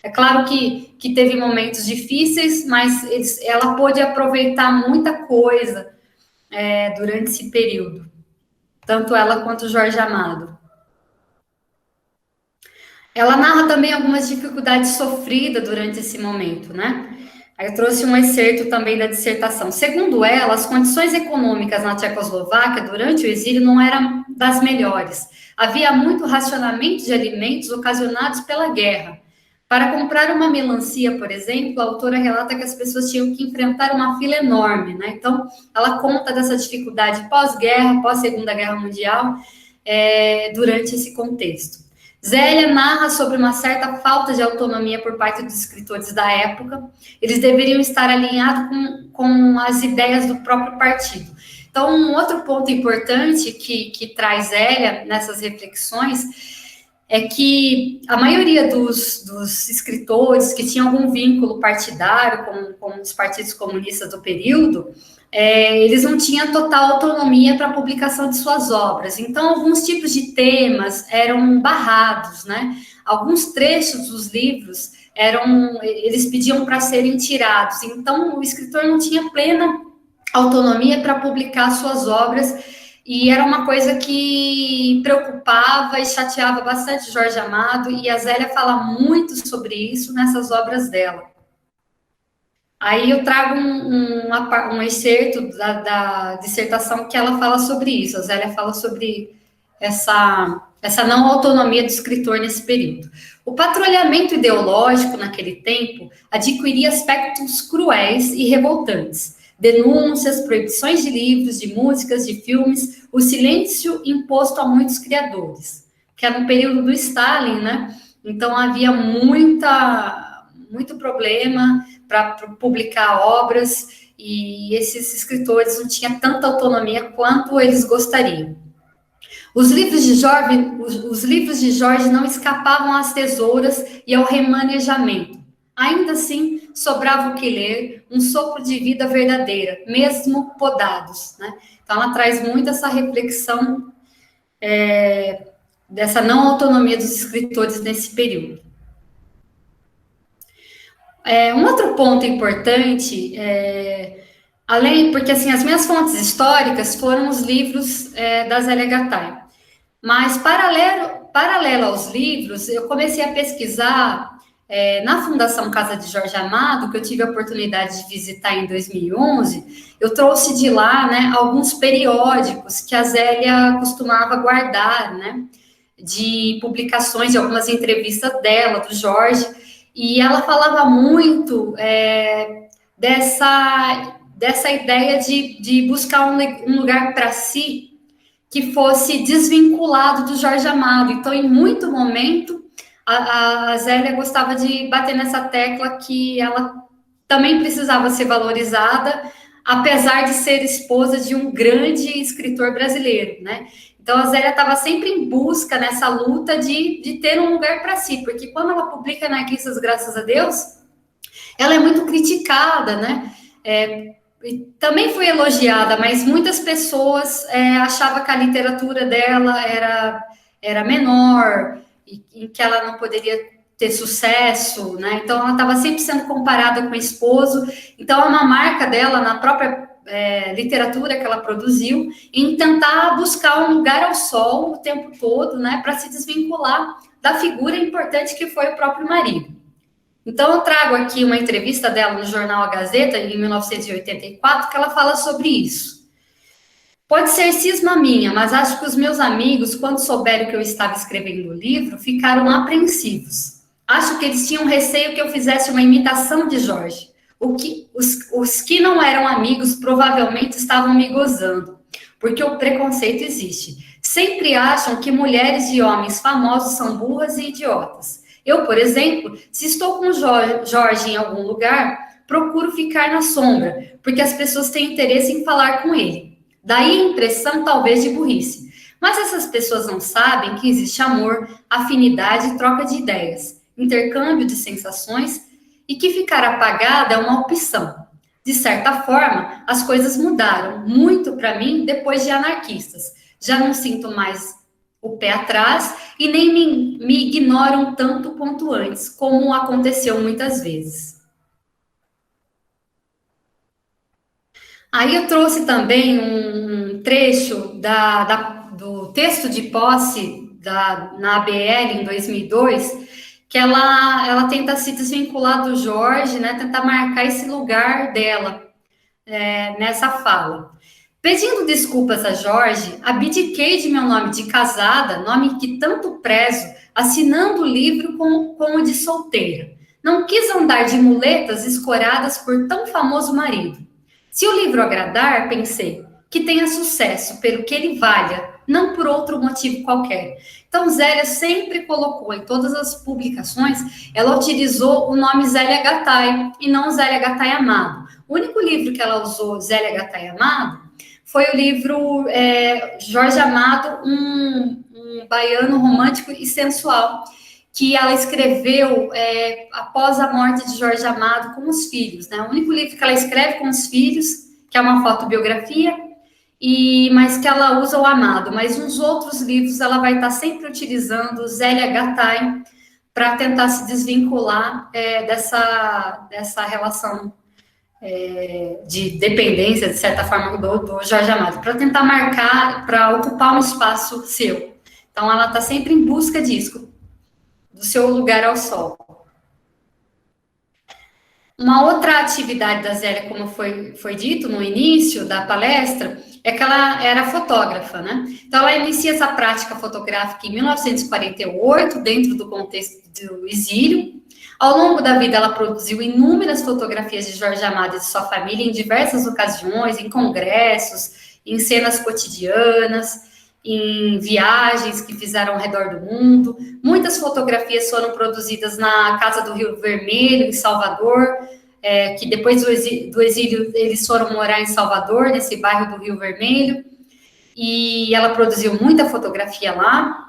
É claro que teve momentos difíceis, mas ela pôde aproveitar muita coisa durante esse período, tanto ela quanto o Jorge Amado. Ela narra também algumas dificuldades sofridas durante esse momento, né? Aí eu trouxe um excerto também da dissertação. Segundo ela, as condições econômicas na Tchecoslováquia durante o exílio não eram das melhores. Havia muito racionamento de alimentos ocasionados pela guerra. Para comprar uma melancia, por exemplo, a autora relata que as pessoas tinham que enfrentar uma fila enorme, né? Então, ela conta dessa dificuldade pós-guerra, pós-Segunda Guerra Mundial, durante esse contexto. Zélia narra sobre uma certa falta de autonomia por parte dos escritores da época. Eles deveriam estar alinhados com as ideias do próprio partido. Então, um outro ponto importante que traz Zélia nessas reflexões é que a maioria dos escritores que tinham algum vínculo partidário com os partidos comunistas do período, eles não tinham total autonomia para a publicação de suas obras. Então, alguns tipos de temas eram barrados, né? Alguns trechos dos livros eles pediam para serem tirados. Então, o escritor não tinha plena autonomia para publicar suas obras. E era uma coisa que preocupava e chateava bastante Jorge Amado, e a Zélia fala muito sobre isso nessas obras dela. Aí eu trago um excerto da dissertação que ela fala sobre isso. A Zélia fala sobre essa não autonomia do escritor nesse período. O patrulhamento ideológico naquele tempo adquiria aspectos cruéis e revoltantes. Denúncias, proibições de livros, de músicas, de filmes, o silêncio imposto a muitos criadores, que era no período do Stalin, né? Então havia muito problema para publicar obras, e esses escritores não tinham tanta autonomia quanto eles gostariam. Os livros de Jorge não escapavam às tesouras e ao remanejamento. Ainda assim, sobrava o que ler, um sopro de vida verdadeira, mesmo podados, né? Então, ela traz muito essa reflexão dessa não autonomia dos escritores nesse período. Um outro ponto importante, porque assim, as minhas fontes históricas foram os livros da Zélia Gattai, mas paralelo aos livros, eu comecei a pesquisar na Fundação Casa de Jorge Amado, que eu tive a oportunidade de visitar em 2011, eu trouxe de lá, né, alguns periódicos que a Zélia costumava guardar, né, de publicações, de algumas entrevistas dela, do Jorge, e ela falava muito dessa ideia de buscar um lugar para si que fosse desvinculado do Jorge Amado. Então, em muito momento, a Zélia gostava de bater nessa tecla que ela também precisava ser valorizada, apesar de ser esposa de um grande escritor brasileiro, né? Então, a Zélia estava sempre em busca, nessa luta de ter um lugar para si, porque quando ela publica Anarquistas, graças a Deus, ela é muito criticada, né? Também foi elogiada, mas muitas pessoas achavam que a literatura dela era menor, e que ela não poderia ter sucesso, né? Então, ela estava sempre sendo comparada com o esposo. Então, é uma marca dela na própria literatura que ela produziu, em tentar buscar um lugar ao sol o tempo todo, né? Para se desvincular da figura importante que foi o próprio marido. Então, eu trago aqui uma entrevista dela no jornal A Gazeta, em 1984, que ela fala sobre isso. Pode ser cisma minha, mas acho que os meus amigos, quando souberam que eu estava escrevendo o livro, ficaram apreensivos. Acho que eles tinham receio que eu fizesse uma imitação de Jorge. Os que não eram amigos provavelmente estavam me gozando, porque o preconceito existe. Sempre acham que mulheres e homens famosos são burras e idiotas. Eu, por exemplo, se estou com o Jorge em algum lugar, procuro ficar na sombra, porque as pessoas têm interesse em falar com ele. Daí a impressão, talvez, de burrice. Mas essas pessoas não sabem que existe amor, afinidade e troca de ideias, intercâmbio de sensações, e que ficar apagada é uma opção. De certa forma, as coisas mudaram muito para mim depois de Anarquistas. Já não sinto mais o pé atrás e nem me ignoram tanto quanto antes, como aconteceu muitas vezes. Aí eu trouxe também um trecho do texto de posse na ABL em 2002, que ela tenta se desvincular do Jorge, né, tentar marcar esse lugar dela nessa fala. Pedindo desculpas a Jorge, abdiquei de meu nome de casada, nome que tanto prezo, assinando o livro com o de solteira. Não quis andar de muletas escoradas por tão famoso marido. Se o livro agradar, pensei, que tenha sucesso pelo que ele valha, não por outro motivo qualquer. Então, Zélia sempre colocou em todas as publicações, ela utilizou o nome Zélia Gattai e não Zélia Gattai Amado. O único livro que ela usou, Zélia Gattai Amado, foi o livro Jorge Amado, um baiano romântico e sensual, que ela escreveu após a morte de Jorge Amado com os filhos, né? O único livro que ela escreve com os filhos, que é uma fotobiografia, mas que ela usa o Amado. Mas nos outros livros ela vai estar sempre utilizando Zélia Gattai para tentar se desvincular dessa relação de dependência, de certa forma, do Jorge Amado, para tentar marcar, para ocupar um espaço seu. Então, ela está sempre em busca disso, do seu lugar ao sol. Uma outra atividade da Zélia, como foi dito no início da palestra, é que ela era fotógrafa, né? Então, ela inicia essa prática fotográfica em 1948, dentro do contexto do exílio. Ao longo da vida, ela produziu inúmeras fotografias de Jorge Amado e de sua família em diversas ocasiões, em congressos, em cenas cotidianas, em viagens que fizeram ao redor do mundo. Muitas fotografias foram produzidas na Casa do Rio Vermelho, em Salvador, que depois do exílio eles foram morar em Salvador, nesse bairro do Rio Vermelho, e ela produziu muita fotografia lá.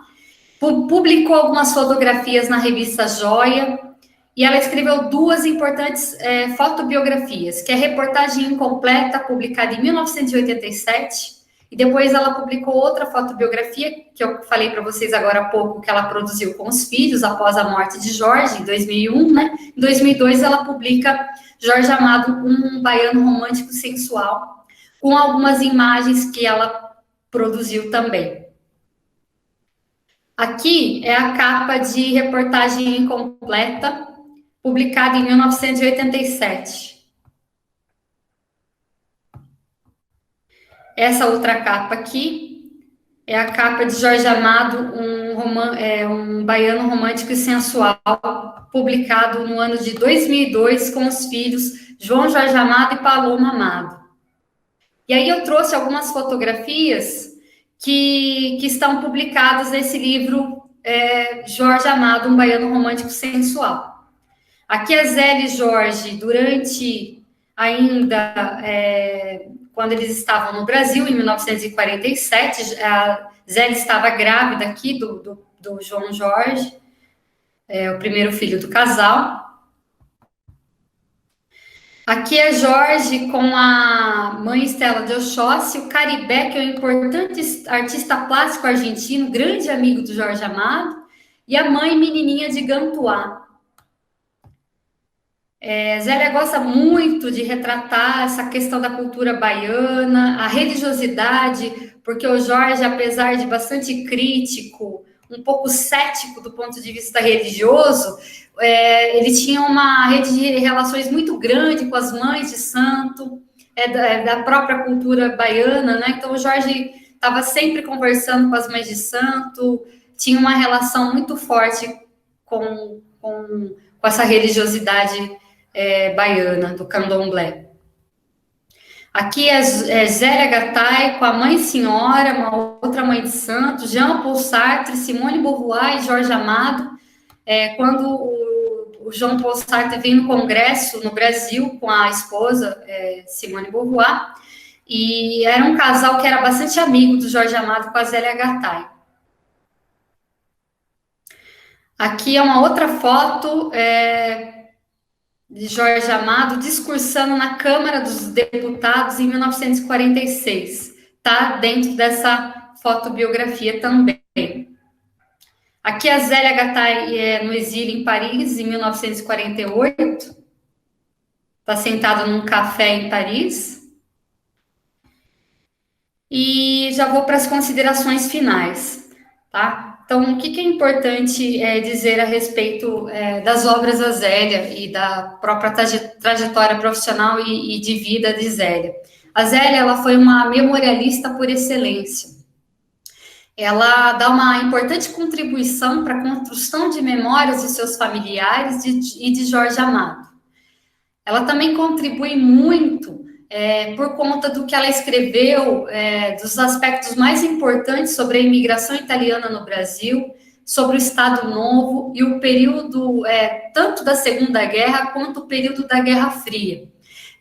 Publicou algumas fotografias na revista Joia, e ela escreveu 2 importantes fotobiografias, que é a Reportagem Incompleta, publicada em 1987, e depois ela publicou outra fotobiografia, que eu falei para vocês agora há pouco, que ela produziu com os filhos, após a morte de Jorge, em 2001, né? Em 2002, ela publica Jorge Amado, um baiano romântico sensual, com algumas imagens que ela produziu também. Aqui é a capa de Reportagem Incompleta, publicado em 1987. Essa outra capa aqui é a capa de Jorge Amado, um baiano romântico e sensual, publicado no ano de 2002 com os filhos João Jorge Amado e Paloma Amado. E aí eu trouxe algumas fotografias que estão publicadas nesse livro Jorge Amado, um baiano romântico sensual. Aqui a Zélia e Jorge, durante ainda, quando eles estavam no Brasil, em 1947, a Zélia estava grávida aqui do João Jorge, o primeiro filho do casal. Aqui é Jorge com a mãe Estela de Oxóssi, o Caribé, que é um importante artista plástico argentino, grande amigo do Jorge Amado, e a mãe Menininha de Gantuá. Zélia gosta muito de retratar essa questão da cultura baiana, a religiosidade, porque o Jorge, apesar de bastante crítico, um pouco cético do ponto de vista religioso, ele tinha uma rede de relações muito grande com as mães de santo, da própria cultura baiana, né? Então o Jorge estava sempre conversando com as mães de santo, tinha uma relação muito forte com essa religiosidade baiana, do candomblé. Aqui é Zélia Gattai com a Mãe Senhora, uma outra mãe de santo, Jean Paul Sartre, Simone de Beauvoir e Jorge Amado, quando o Jean Paul Sartre veio no congresso no Brasil com a esposa Simone de Beauvoir, e era um casal que era bastante amigo do Jorge Amado com a Zélia Gattai. Aqui é uma outra foto de Jorge Amado discursando na Câmara dos Deputados em 1946. Está dentro dessa fotobiografia também. Aqui a Zélia Gattai no exílio em Paris, em 1948. Está sentada num café em Paris. E já vou para as considerações finais, tá? Então, o que é importante dizer a respeito das obras da Zélia e da própria trajetória profissional e de vida de Zélia? A Zélia, ela foi uma memorialista por excelência. Ela dá uma importante contribuição para a construção de memórias de seus familiares e de Jorge Amado. Ela também contribui muito por conta do que ela escreveu, dos aspectos mais importantes sobre a imigração italiana no Brasil, sobre o Estado Novo e o período tanto da Segunda Guerra quanto o período da Guerra Fria.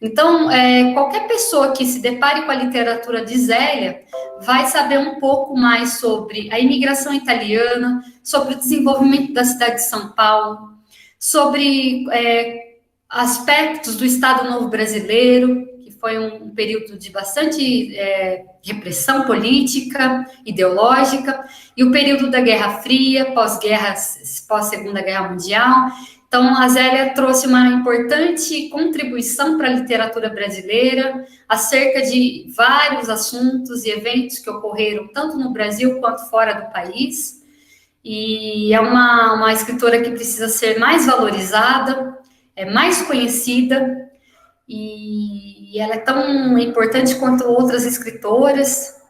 Então, qualquer pessoa que se depare com a literatura de Zélia vai saber um pouco mais sobre a imigração italiana, sobre o desenvolvimento da cidade de São Paulo, sobre aspectos do Estado Novo brasileiro, que foi um período de bastante repressão política, ideológica, e o período da Guerra Fria, pós-Segunda Guerra Mundial. Então, a Zélia trouxe uma importante contribuição para a literatura brasileira, acerca de vários assuntos e eventos que ocorreram tanto no Brasil quanto fora do país, e é uma escritora que precisa ser mais valorizada, mais conhecida, e ela é tão importante quanto outras escritoras.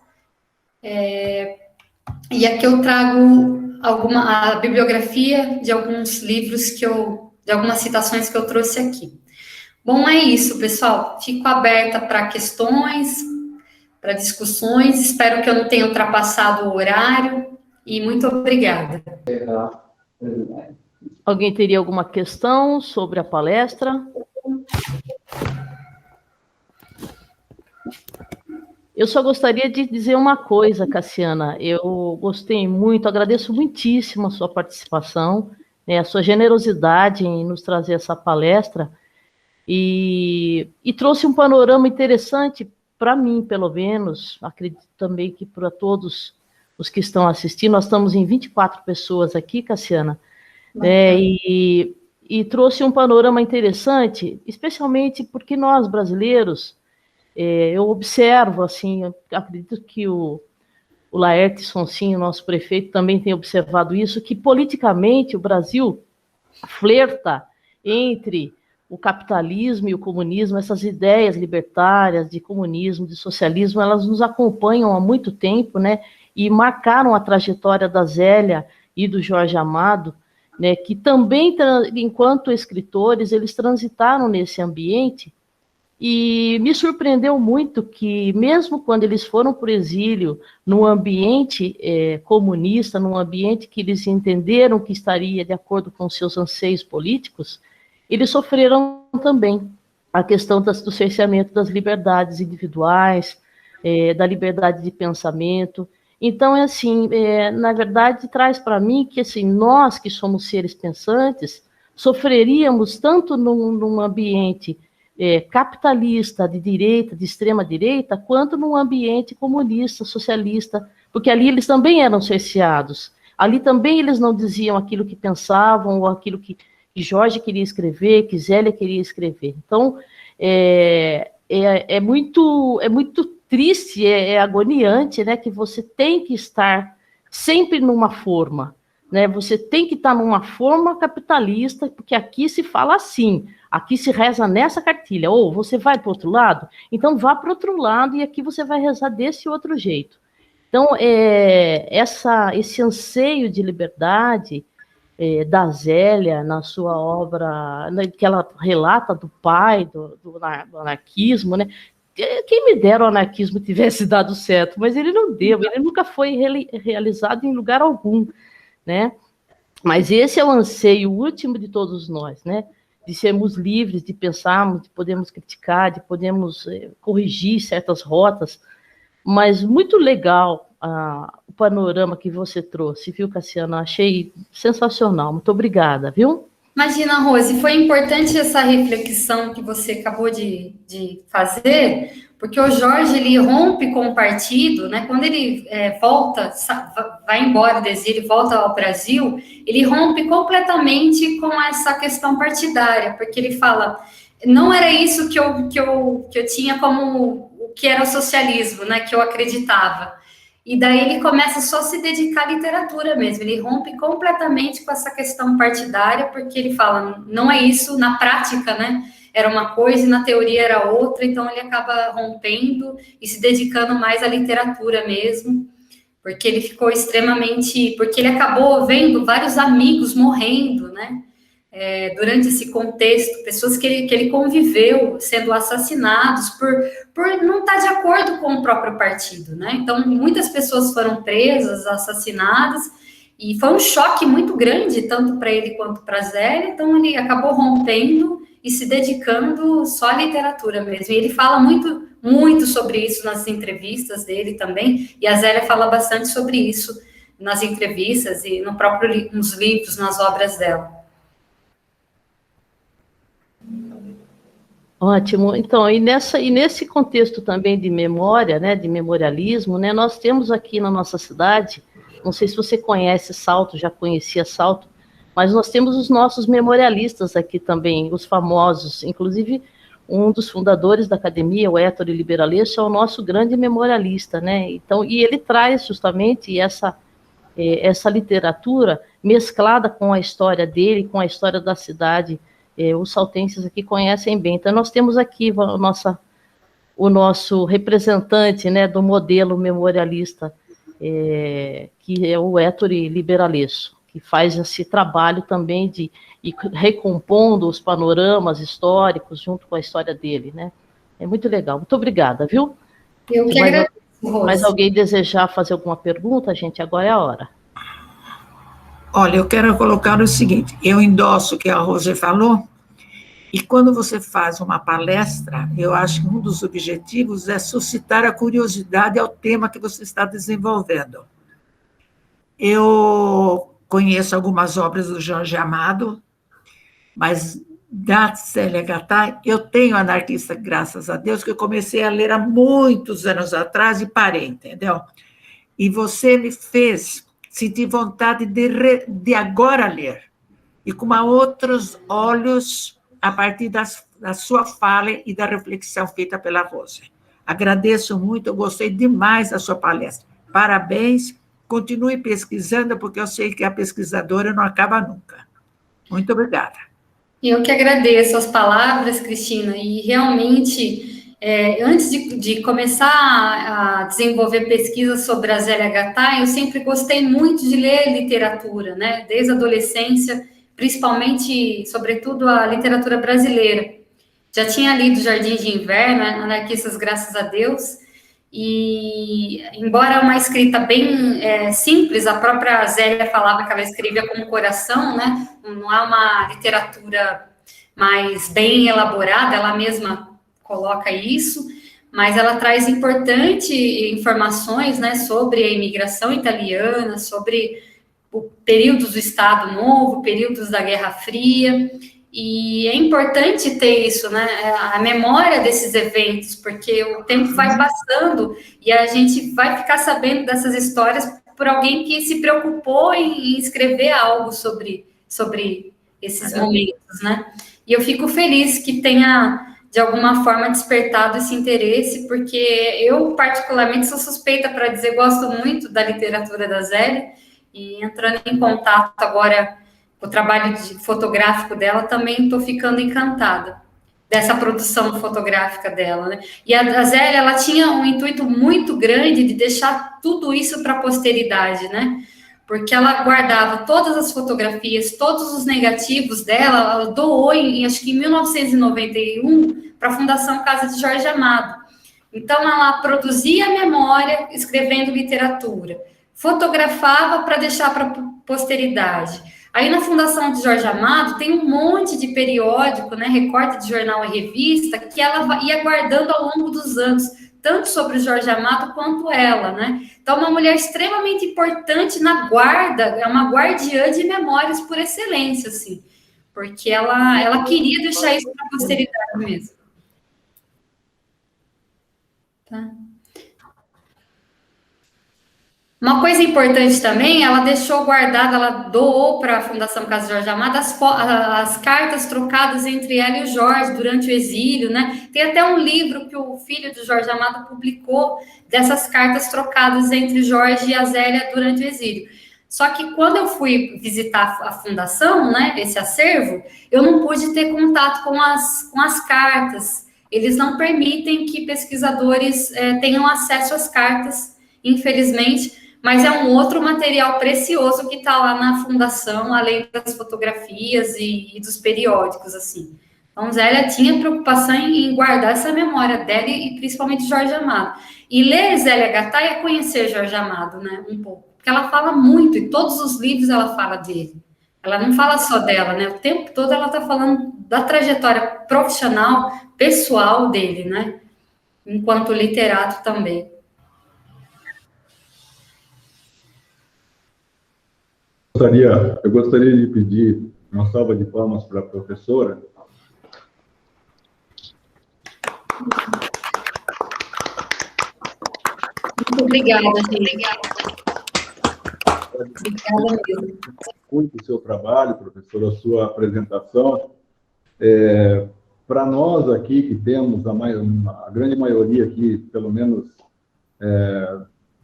E aqui eu trago a bibliografia de alguns livros de algumas citações que eu trouxe aqui. Bom, é isso, pessoal. Fico aberta para questões, para discussões. Espero que eu não tenha ultrapassado o horário. E muito obrigada. Alguém teria alguma questão sobre a palestra? Eu só gostaria de dizer uma coisa, Cassiana. Eu gostei muito, agradeço muitíssimo a sua participação, a sua generosidade em nos trazer essa palestra, e trouxe um panorama interessante para mim, pelo menos, acredito também que para todos os que estão assistindo. Nós estamos em 24 pessoas aqui, Cassiana, e trouxe um panorama interessante, especialmente porque nós, brasileiros, eu observo, assim, eu acredito que o Laerte Sonsinho, nosso prefeito, também tem observado isso, que politicamente o Brasil flerta entre o capitalismo e o comunismo, essas ideias libertárias de comunismo, de socialismo, elas nos acompanham há muito tempo, né? E marcaram a trajetória da Zélia e do Jorge Amado, né? Que também, enquanto escritores, eles transitaram nesse ambiente. E me surpreendeu muito que, mesmo quando eles foram para o exílio, num ambiente comunista, num ambiente que eles entenderam que estaria de acordo com seus anseios políticos, eles sofreram também a questão do cerceamento das liberdades individuais, da liberdade de pensamento. Então, assim, na verdade, traz para mim que assim, nós que somos seres pensantes, sofreríamos tanto num ambiente capitalista, de direita, de extrema direita, quanto num ambiente comunista, socialista, porque ali eles também eram cerceados. Ali também eles não diziam aquilo que pensavam, ou aquilo que Jorge queria escrever, que Zélia queria escrever. Então, é muito triste, é agoniante, né, que você tem que estar sempre numa forma, né, você tem que estar numa forma capitalista, porque aqui se fala assim, aqui se reza nessa cartilha, ou você vai para o outro lado, então vá para o outro lado e aqui você vai rezar desse outro jeito. Então, esse anseio de liberdade da Zélia, na sua obra, que ela relata do pai, do anarquismo, né? Quem me dera o anarquismo tivesse dado certo, mas ele não deu, ele nunca foi realizado em lugar algum, né? Mas esse é o anseio último de todos nós, né? De sermos livres, de pensarmos, de podermos criticar, de podermos corrigir certas rotas, mas muito legal o panorama que você trouxe, viu, Cassiana? Achei sensacional, muito obrigada, viu? Imagina, Rose, foi importante essa reflexão que você acabou de fazer, porque o Jorge, ele rompe com o partido, né? Quando ele volta, vai embora do exílio, volta ao Brasil, ele rompe completamente com essa questão partidária, porque ele fala, não era isso que eu tinha como o que era o socialismo, né? Que eu acreditava. E daí ele começa só a se dedicar à literatura mesmo, ele rompe completamente com essa questão partidária, porque ele fala, não é isso, na prática, né, era uma coisa e na teoria era outra, então ele acaba rompendo e se dedicando mais à literatura mesmo, porque ele ficou extremamente, porque ele acabou vendo vários amigos morrendo, né, durante esse contexto, pessoas que ele conviveu sendo assassinados por não estar de acordo com o próprio partido, né? Então, muitas pessoas foram presas, assassinadas, e foi um choque muito grande, tanto para ele quanto para a Zélia, então ele acabou rompendo e se dedicando só à literatura mesmo. E ele fala muito, muito sobre isso nas entrevistas dele também, e a Zélia fala bastante sobre isso nas entrevistas e nos livros, nas obras dela. Ótimo. Então, e nesse contexto também de memória, né, de memorialismo, né, nós temos aqui na nossa cidade, não sei se você conhece Salto, já conhecia Salto, mas nós temos os nossos memorialistas aqui também, os famosos, inclusive um dos fundadores da academia, o Héctor Liberalesso, é o nosso grande memorialista, né? Então, e ele traz justamente essa literatura mesclada com a história dele, com a história da cidade. Os saltenses aqui conhecem bem. Então, nós temos aqui o nosso representante, né, do modelo memorialista, que é o Héctor Liberalesso, que faz esse trabalho também de ir recompondo os panoramas históricos junto com a história dele, né? É muito legal. Muito obrigada, viu? Eu que agradeço, Rose. Mas alguém desejar fazer alguma pergunta, gente, agora é a hora. Olha, eu quero colocar o seguinte, eu endosso o que a Rose falou, e quando você faz uma palestra, eu acho que um dos objetivos é suscitar a curiosidade ao tema que você está desenvolvendo. Eu conheço algumas obras do Jorge Amado, mas da Célia Gattai, eu tenho Anarquista, graças a Deus, que eu comecei a ler há muitos anos atrás e parei, entendeu? E você me fez sentir vontade de agora ler, e com outros olhos, a partir da sua fala e da reflexão feita pela Rose. Agradeço muito, eu gostei demais da sua palestra. Parabéns, continue pesquisando, porque eu sei que a pesquisadora não acaba nunca. Muito obrigada. Eu que agradeço as palavras, Cristina, e realmente, antes de começar a desenvolver pesquisas sobre a Zélia Gattai, eu sempre gostei muito de ler literatura, né? Desde a adolescência, principalmente, sobretudo, a literatura brasileira. Já tinha lido Jardim de Inverno, Anarquistas, Graças a Deus, e embora uma escrita bem simples, a própria Zélia falava que ela escrevia com o coração, né? Não é uma literatura mais bem elaborada, ela mesma coloca isso, mas ela traz importantes informações, né, sobre a imigração italiana, sobre períodos do Estado Novo, períodos da Guerra Fria. E é importante ter isso, né? A memória desses eventos, porque o tempo vai passando e a gente vai ficar sabendo dessas histórias por alguém que se preocupou em escrever algo sobre esses momentos, né? E eu fico feliz que tenha, de alguma forma, despertado esse interesse, porque eu, particularmente, sou suspeita para dizer, gosto muito da literatura da Zélia, e entrando em contato agora o trabalho fotográfico dela, também estou ficando encantada dessa produção fotográfica dela, né? E a Zélia, ela tinha um intuito muito grande de deixar tudo isso para a posteridade, né? Porque ela guardava todas as fotografias, todos os negativos dela, ela doou acho que em 1991 para a Fundação Casa de Jorge Amado. Então, ela produzia memória escrevendo literatura, fotografava para deixar para a posteridade. Aí, na Fundação de Jorge Amado, tem um monte de periódico, né, recorte de jornal e revista, que ela ia guardando ao longo dos anos, tanto sobre o Jorge Amado quanto ela, né? Então, uma mulher extremamente importante na guarda, é uma guardiã de memórias por excelência, assim, porque ela queria deixar isso para a posteridade mesmo. Tá? Uma coisa importante também, ela deixou guardada, ela doou para a Fundação Casa de Jorge Amado as cartas trocadas entre ela e o Jorge durante o exílio, né? Tem até um livro que o filho do Jorge Amado publicou dessas cartas trocadas entre Jorge e a Zélia durante o exílio. Só que quando eu fui visitar a fundação, né, esse acervo, eu não pude ter contato com as cartas. Eles não permitem que pesquisadores tenham acesso às cartas, infelizmente, mas é um outro material precioso que está lá na fundação, além das fotografias e dos periódicos, assim. Então, Zélia tinha preocupação em guardar essa memória dela e principalmente Jorge Amado. E ler Zélia Gattai é conhecer Jorge Amado, né, um pouco. Porque ela fala muito, e todos os livros ela fala dele. Ela não fala só dela, né, o tempo todo ela está falando da trajetória profissional, pessoal dele, né, enquanto literato também. Eu gostaria de pedir uma salva de palmas para a professora. Muito obrigada, gente. Obrigada mesmo. Muito o seu trabalho, professora, a sua apresentação. Para nós aqui, que temos a grande maioria aqui, pelo menos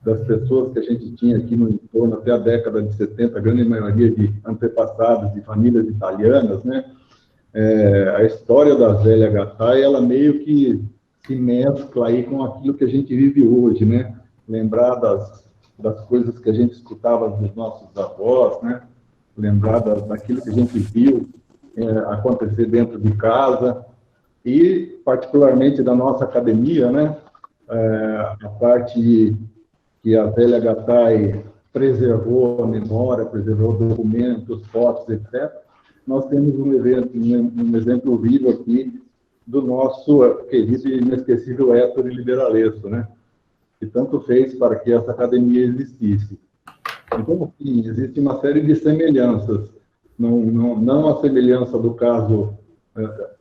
das pessoas que a gente tinha aqui no entorno até a década de 70, a grande maioria de antepassados de famílias italianas, né? A história da Zélia Gattai, ela meio que se mescla aí com aquilo que a gente vive hoje, né? Lembrar das coisas que a gente escutava dos nossos avós, né? Lembrar daquilo que a gente viu acontecer dentro de casa e, particularmente, da nossa academia, né? A parte que a Zélia Gattai preservou a memória, preservou documentos, fotos, etc. Nós temos um exemplo vivo aqui do nosso querido e inesquecível Héctor Liberalesso, né? Que tanto fez para que essa academia existisse. Então, sim, existe uma série de semelhanças, não a semelhança do caso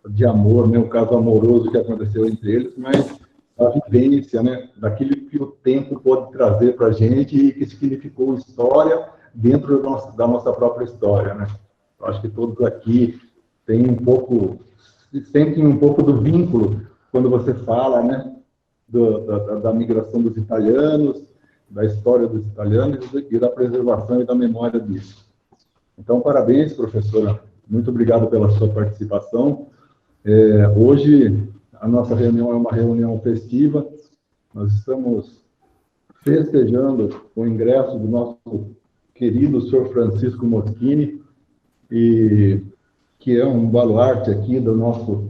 de amor, né? O caso amoroso que aconteceu entre eles, mas a vivência, né, daquilo que o tempo pode trazer para a gente e que significou história dentro da nossa própria história, né? Eu acho que todos aqui sentem um pouco do vínculo quando você fala, né, da migração dos italianos, da história dos italianos e da preservação e da memória disso. Então, parabéns, professora, muito obrigado pela sua participação. Hoje, a nossa reunião é uma reunião festiva. Nós estamos festejando o ingresso do nosso querido senhor Francisco Moschini, que é um baluarte aqui da nossa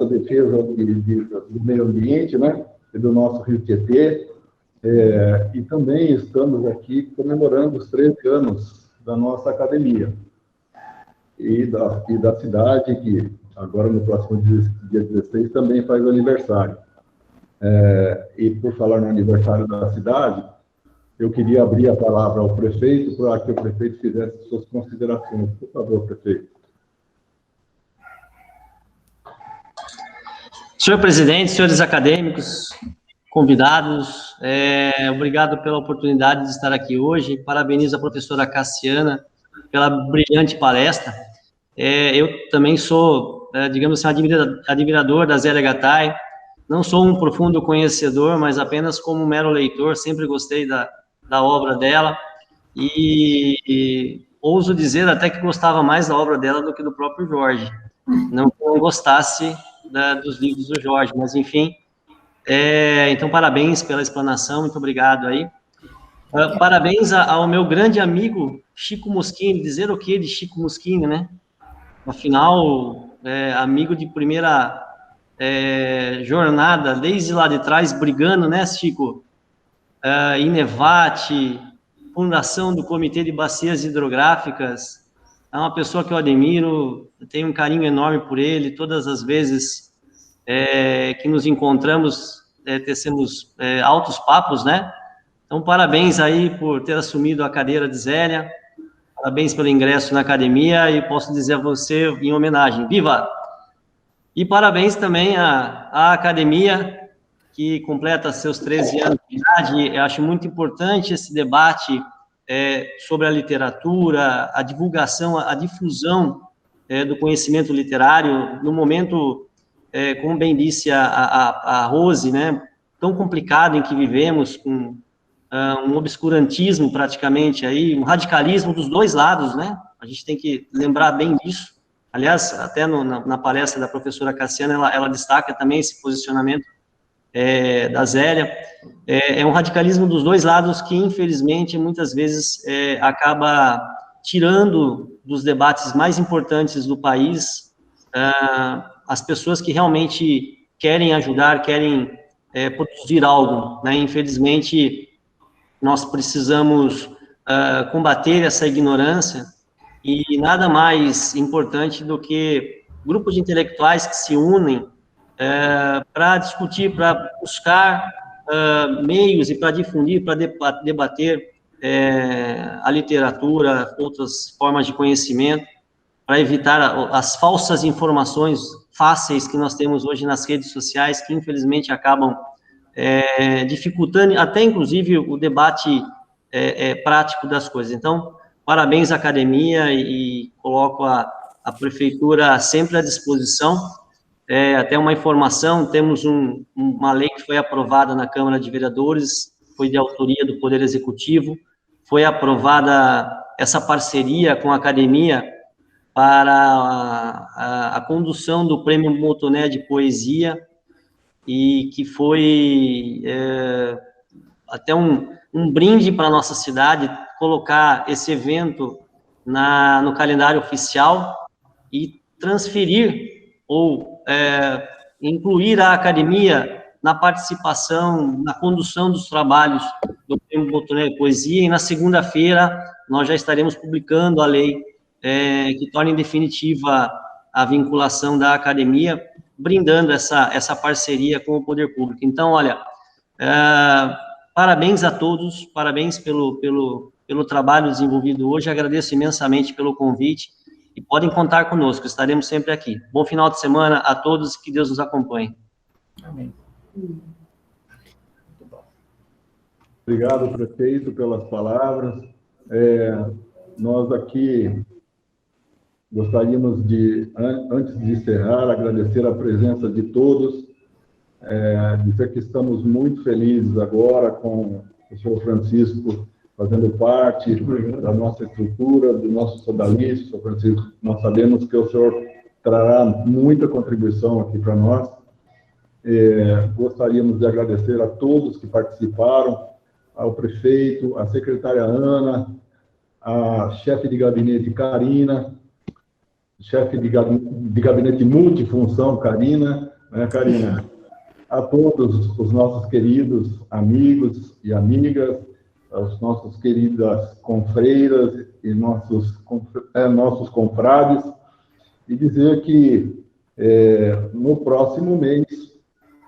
defesa do meio ambiente, né? E do nosso Rio Tietê. E também estamos aqui comemorando os 13 anos da nossa academia e da cidade, que agora no próximo dia 16 também faz aniversário. E por falar no aniversário da cidade, eu queria abrir a palavra ao prefeito para que o prefeito fizesse suas considerações. Por favor, prefeito. Senhor presidente, senhores acadêmicos, convidados, obrigado pela oportunidade de estar aqui hoje. Parabenizo a professora Cassiana pela brilhante palestra. Eu também sou, digamos assim, admirador da Zélia Gattai. Não sou um profundo conhecedor, mas apenas como um mero leitor, sempre gostei da obra dela, e ouso dizer até que gostava mais da obra dela do que do próprio Jorge. Não que eu gostasse dos livros do Jorge, mas enfim. Então, parabéns pela explanação, muito obrigado aí. Parabéns ao meu grande amigo Chico Moschini. Dizer o que de Chico Moschini, né? Afinal, amigo de primeira jornada, desde lá de trás, brigando, né, Chico? Inevate, fundação do Comitê de Bacias Hidrográficas. É uma pessoa que eu admiro, eu tenho um carinho enorme por ele. Todas as vezes que nos encontramos, tecemos altos papos, né? Então, parabéns aí por ter assumido a cadeira de Zélia, parabéns pelo ingresso na academia, e posso dizer a você, em homenagem, viva! E parabéns também à academia, que completa seus 13 anos de idade. Eu acho muito importante esse debate sobre a literatura, a divulgação, a difusão do conhecimento literário, no momento, como bem disse a Rose, né, tão complicado em que vivemos, com um obscurantismo praticamente, aí, um radicalismo dos dois lados, né? A gente tem que lembrar bem disso. Aliás, até na palestra da professora Cassiana, ela destaca também esse posicionamento da Zélia. É um radicalismo dos dois lados que, infelizmente, muitas vezes acaba tirando dos debates mais importantes do país as pessoas que realmente querem ajudar, querem produzir algo, né? Infelizmente, nós precisamos combater essa ignorância, e nada mais importante do que grupos de intelectuais que se unem para discutir, para buscar meios e para difundir, para debater a literatura, outras formas de conhecimento, para evitar as falsas informações fáceis que nós temos hoje nas redes sociais, que infelizmente acabam dificultando até, inclusive, o debate prático das coisas. Então, parabéns à academia, e coloco a prefeitura sempre à disposição. Até uma informação, temos uma lei que foi aprovada na Câmara de Vereadores, foi de autoria do Poder Executivo, foi aprovada essa parceria com a academia para a condução do Prêmio Motoné de Poesia, e que foi até um brinde para a nossa cidade, colocar esse evento no calendário oficial e transferir ou incluir a academia na participação, na condução dos trabalhos do Prêmio Motoné de Poesia, e na segunda-feira nós já estaremos publicando a lei que torna definitiva a vinculação da academia, brindando essa parceria com o poder público. Então, olha, parabéns a todos, parabéns pelo trabalho desenvolvido hoje, agradeço imensamente pelo convite, e podem contar conosco, estaremos sempre aqui. Bom final de semana a todos, que Deus nos acompanhe. Amém. Obrigado, prefeito, pelas palavras. Nós aqui gostaríamos de, antes de encerrar, agradecer a presença de todos, dizer que estamos muito felizes agora com o senhor Francisco fazendo parte da nossa estrutura, do nosso sodalício. Sr. Francisco, nós sabemos que o senhor trará muita contribuição aqui para nós. Gostaríamos de agradecer a todos que participaram, ao prefeito, à secretária Ana, à chefe de gabinete Karina, chefe de gabinete multifunção Karina, né, Karina? A todos os nossos queridos amigos e amigas, aos nossos queridas confreiras e nossos confrades, e dizer que no próximo mês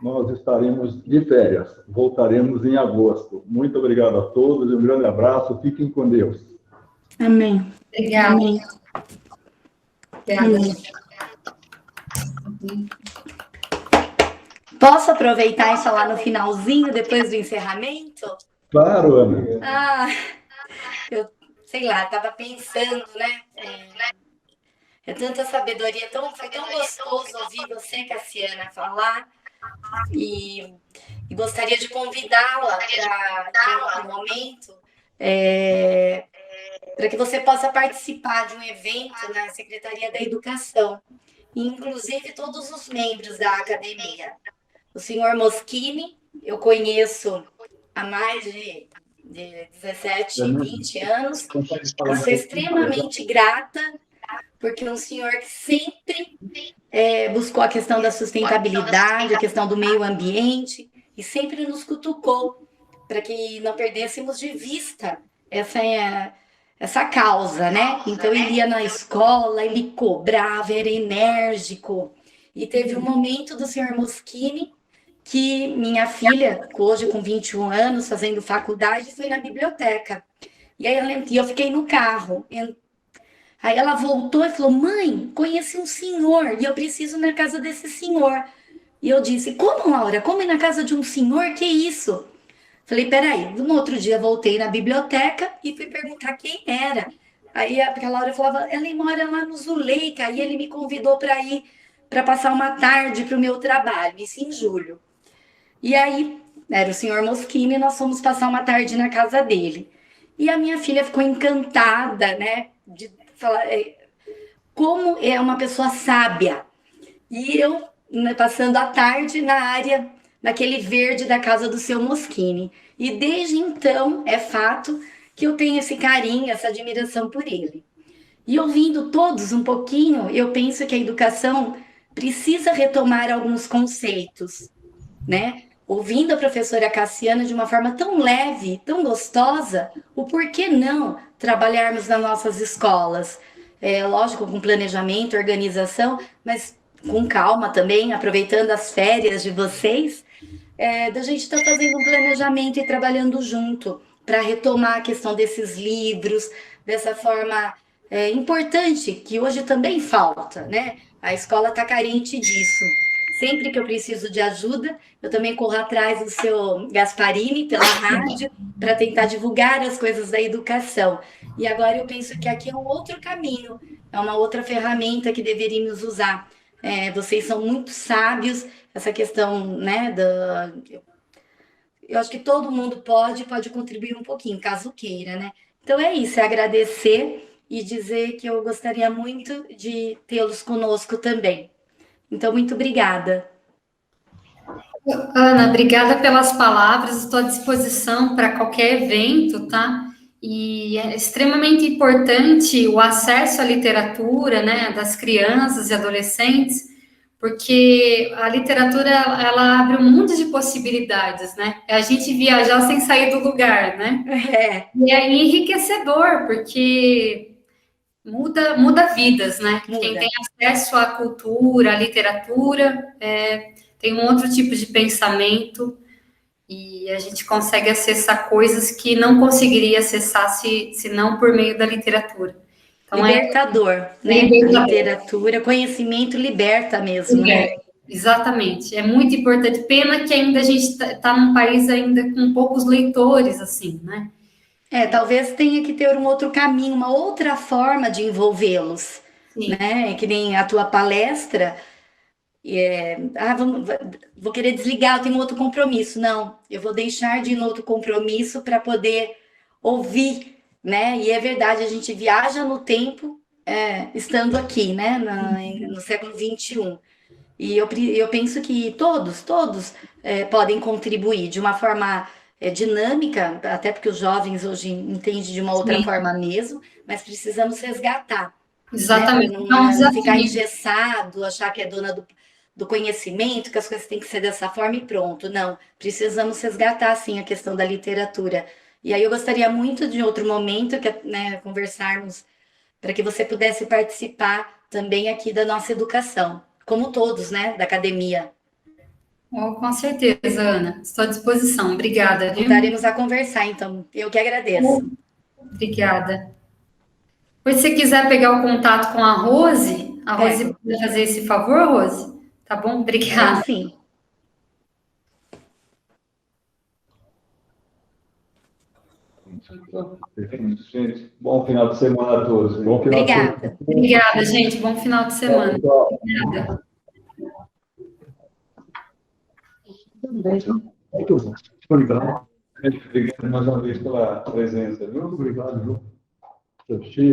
nós estaremos de férias, voltaremos em agosto. Muito obrigado a todos e um grande abraço, fiquem com Deus. Amém. Obrigada. Amém. Obrigada. Posso aproveitar e falar no finalzinho, depois do encerramento? Claro, Ana. Eu sei lá, estava pensando, né? É tanta sabedoria, foi tão gostoso ouvir você, Cassiana, falar. E gostaria de convidá-la para um momento para que você possa participar de um evento na Secretaria da Educação, e inclusive todos os membros da academia. O senhor Moschini, eu conheço há mais de 17, 20 anos, eu sou extremamente grata, porque um senhor que sempre buscou a questão da sustentabilidade, a questão do meio ambiente, e sempre nos cutucou para que não perdêssemos de vista essa causa, né? Então, ele ia na escola, ele cobrava, era enérgico. E teve um momento do senhor Moschini que minha filha, hoje com 21 anos, fazendo faculdade, foi na biblioteca. E aí eu fiquei no carro. Aí ela voltou e falou: mãe, conheci um senhor e eu preciso ir na casa desse senhor. E eu disse: como, Laura? Como ir na casa de um senhor? Que isso? Falei: peraí. No outro dia voltei na biblioteca e fui perguntar quem era. Aí a Laura falava: ele mora lá no Zuleika. E ele me convidou para ir para passar uma tarde para o meu trabalho, isso em julho. E aí era o senhor Moschini e nós fomos passar uma tarde na casa dele. E a minha filha ficou encantada, né? De falar como é uma pessoa sábia. E eu, passando a tarde na área, naquele verde da casa do seu Moschini. E desde então, é fato que eu tenho esse carinho, essa admiração por ele. E ouvindo todos um pouquinho, eu penso que a educação precisa retomar alguns conceitos, né? Ouvindo a professora Cassiana de uma forma tão leve, tão gostosa, o porquê não trabalharmos nas nossas escolas? Lógico, com planejamento, organização, mas com calma também, aproveitando as férias de vocês, da gente estar fazendo um planejamento e trabalhando junto para retomar a questão desses livros, dessa forma importante, que hoje também falta, né? A escola está carente disso. Sempre que eu preciso de ajuda, eu também corro atrás do seu Gasparini pela rádio para tentar divulgar as coisas da educação. E agora eu penso que aqui é um outro caminho, é uma outra ferramenta que deveríamos usar. Vocês são muito sábios, essa questão, né, eu acho que todo mundo pode contribuir um pouquinho, caso queira, né? Então é isso, é agradecer e dizer que eu gostaria muito de tê-los conosco também. Então, muito obrigada. Ana, obrigada pelas palavras, estou à disposição para qualquer evento, tá? E é extremamente importante o acesso à literatura, né, das crianças e adolescentes, porque a literatura, ela abre um mundo de possibilidades, né? É a gente viajar sem sair do lugar, né? E é enriquecedor, porque muda vidas, né? Quem tem acesso à cultura, à literatura, tem um outro tipo de pensamento e a gente consegue acessar coisas que não conseguiria acessar se não por meio da literatura. Então, libertador, né? Literatura, conhecimento liberta mesmo, né? Exatamente, é muito importante. Pena que ainda a gente está num país ainda com poucos leitores, assim, né? Talvez tenha que ter um outro caminho, uma outra forma de envolvê-los, né? Que nem a tua palestra, vou querer desligar, eu tenho outro compromisso. Não, eu vou deixar de ir no outro compromisso para poder ouvir, né? E é verdade, a gente viaja no tempo, estando aqui, né? No século XXI. E eu penso que todos podem contribuir de uma forma dinâmica, até porque os jovens hoje entendem de uma outra forma mesmo, mas precisamos resgatar. Exatamente. Né? Não Ficar engessado, achar que é dona do conhecimento, que as coisas têm que ser dessa forma e pronto. Não, precisamos resgatar, sim, a questão da literatura. E aí eu gostaria muito de outro momento, né, conversarmos, para que você pudesse participar também aqui da nossa educação, como todos, né, da academia. Oh, com certeza, Ana. Estou à disposição. Obrigada. Viu? Voltaremos a conversar, então. Eu que agradeço. Obrigada. Pois, se você quiser pegar o contato com a Rose pode fazer esse favor, Rose? Tá bom? Obrigada. Sim. Gente, bom final de semana a todos. Bom final Obrigada. De semana. Obrigada, gente. Bom final de semana. Obrigada. Muito bom. Obrigado mais uma vez pela presença. Muito obrigado.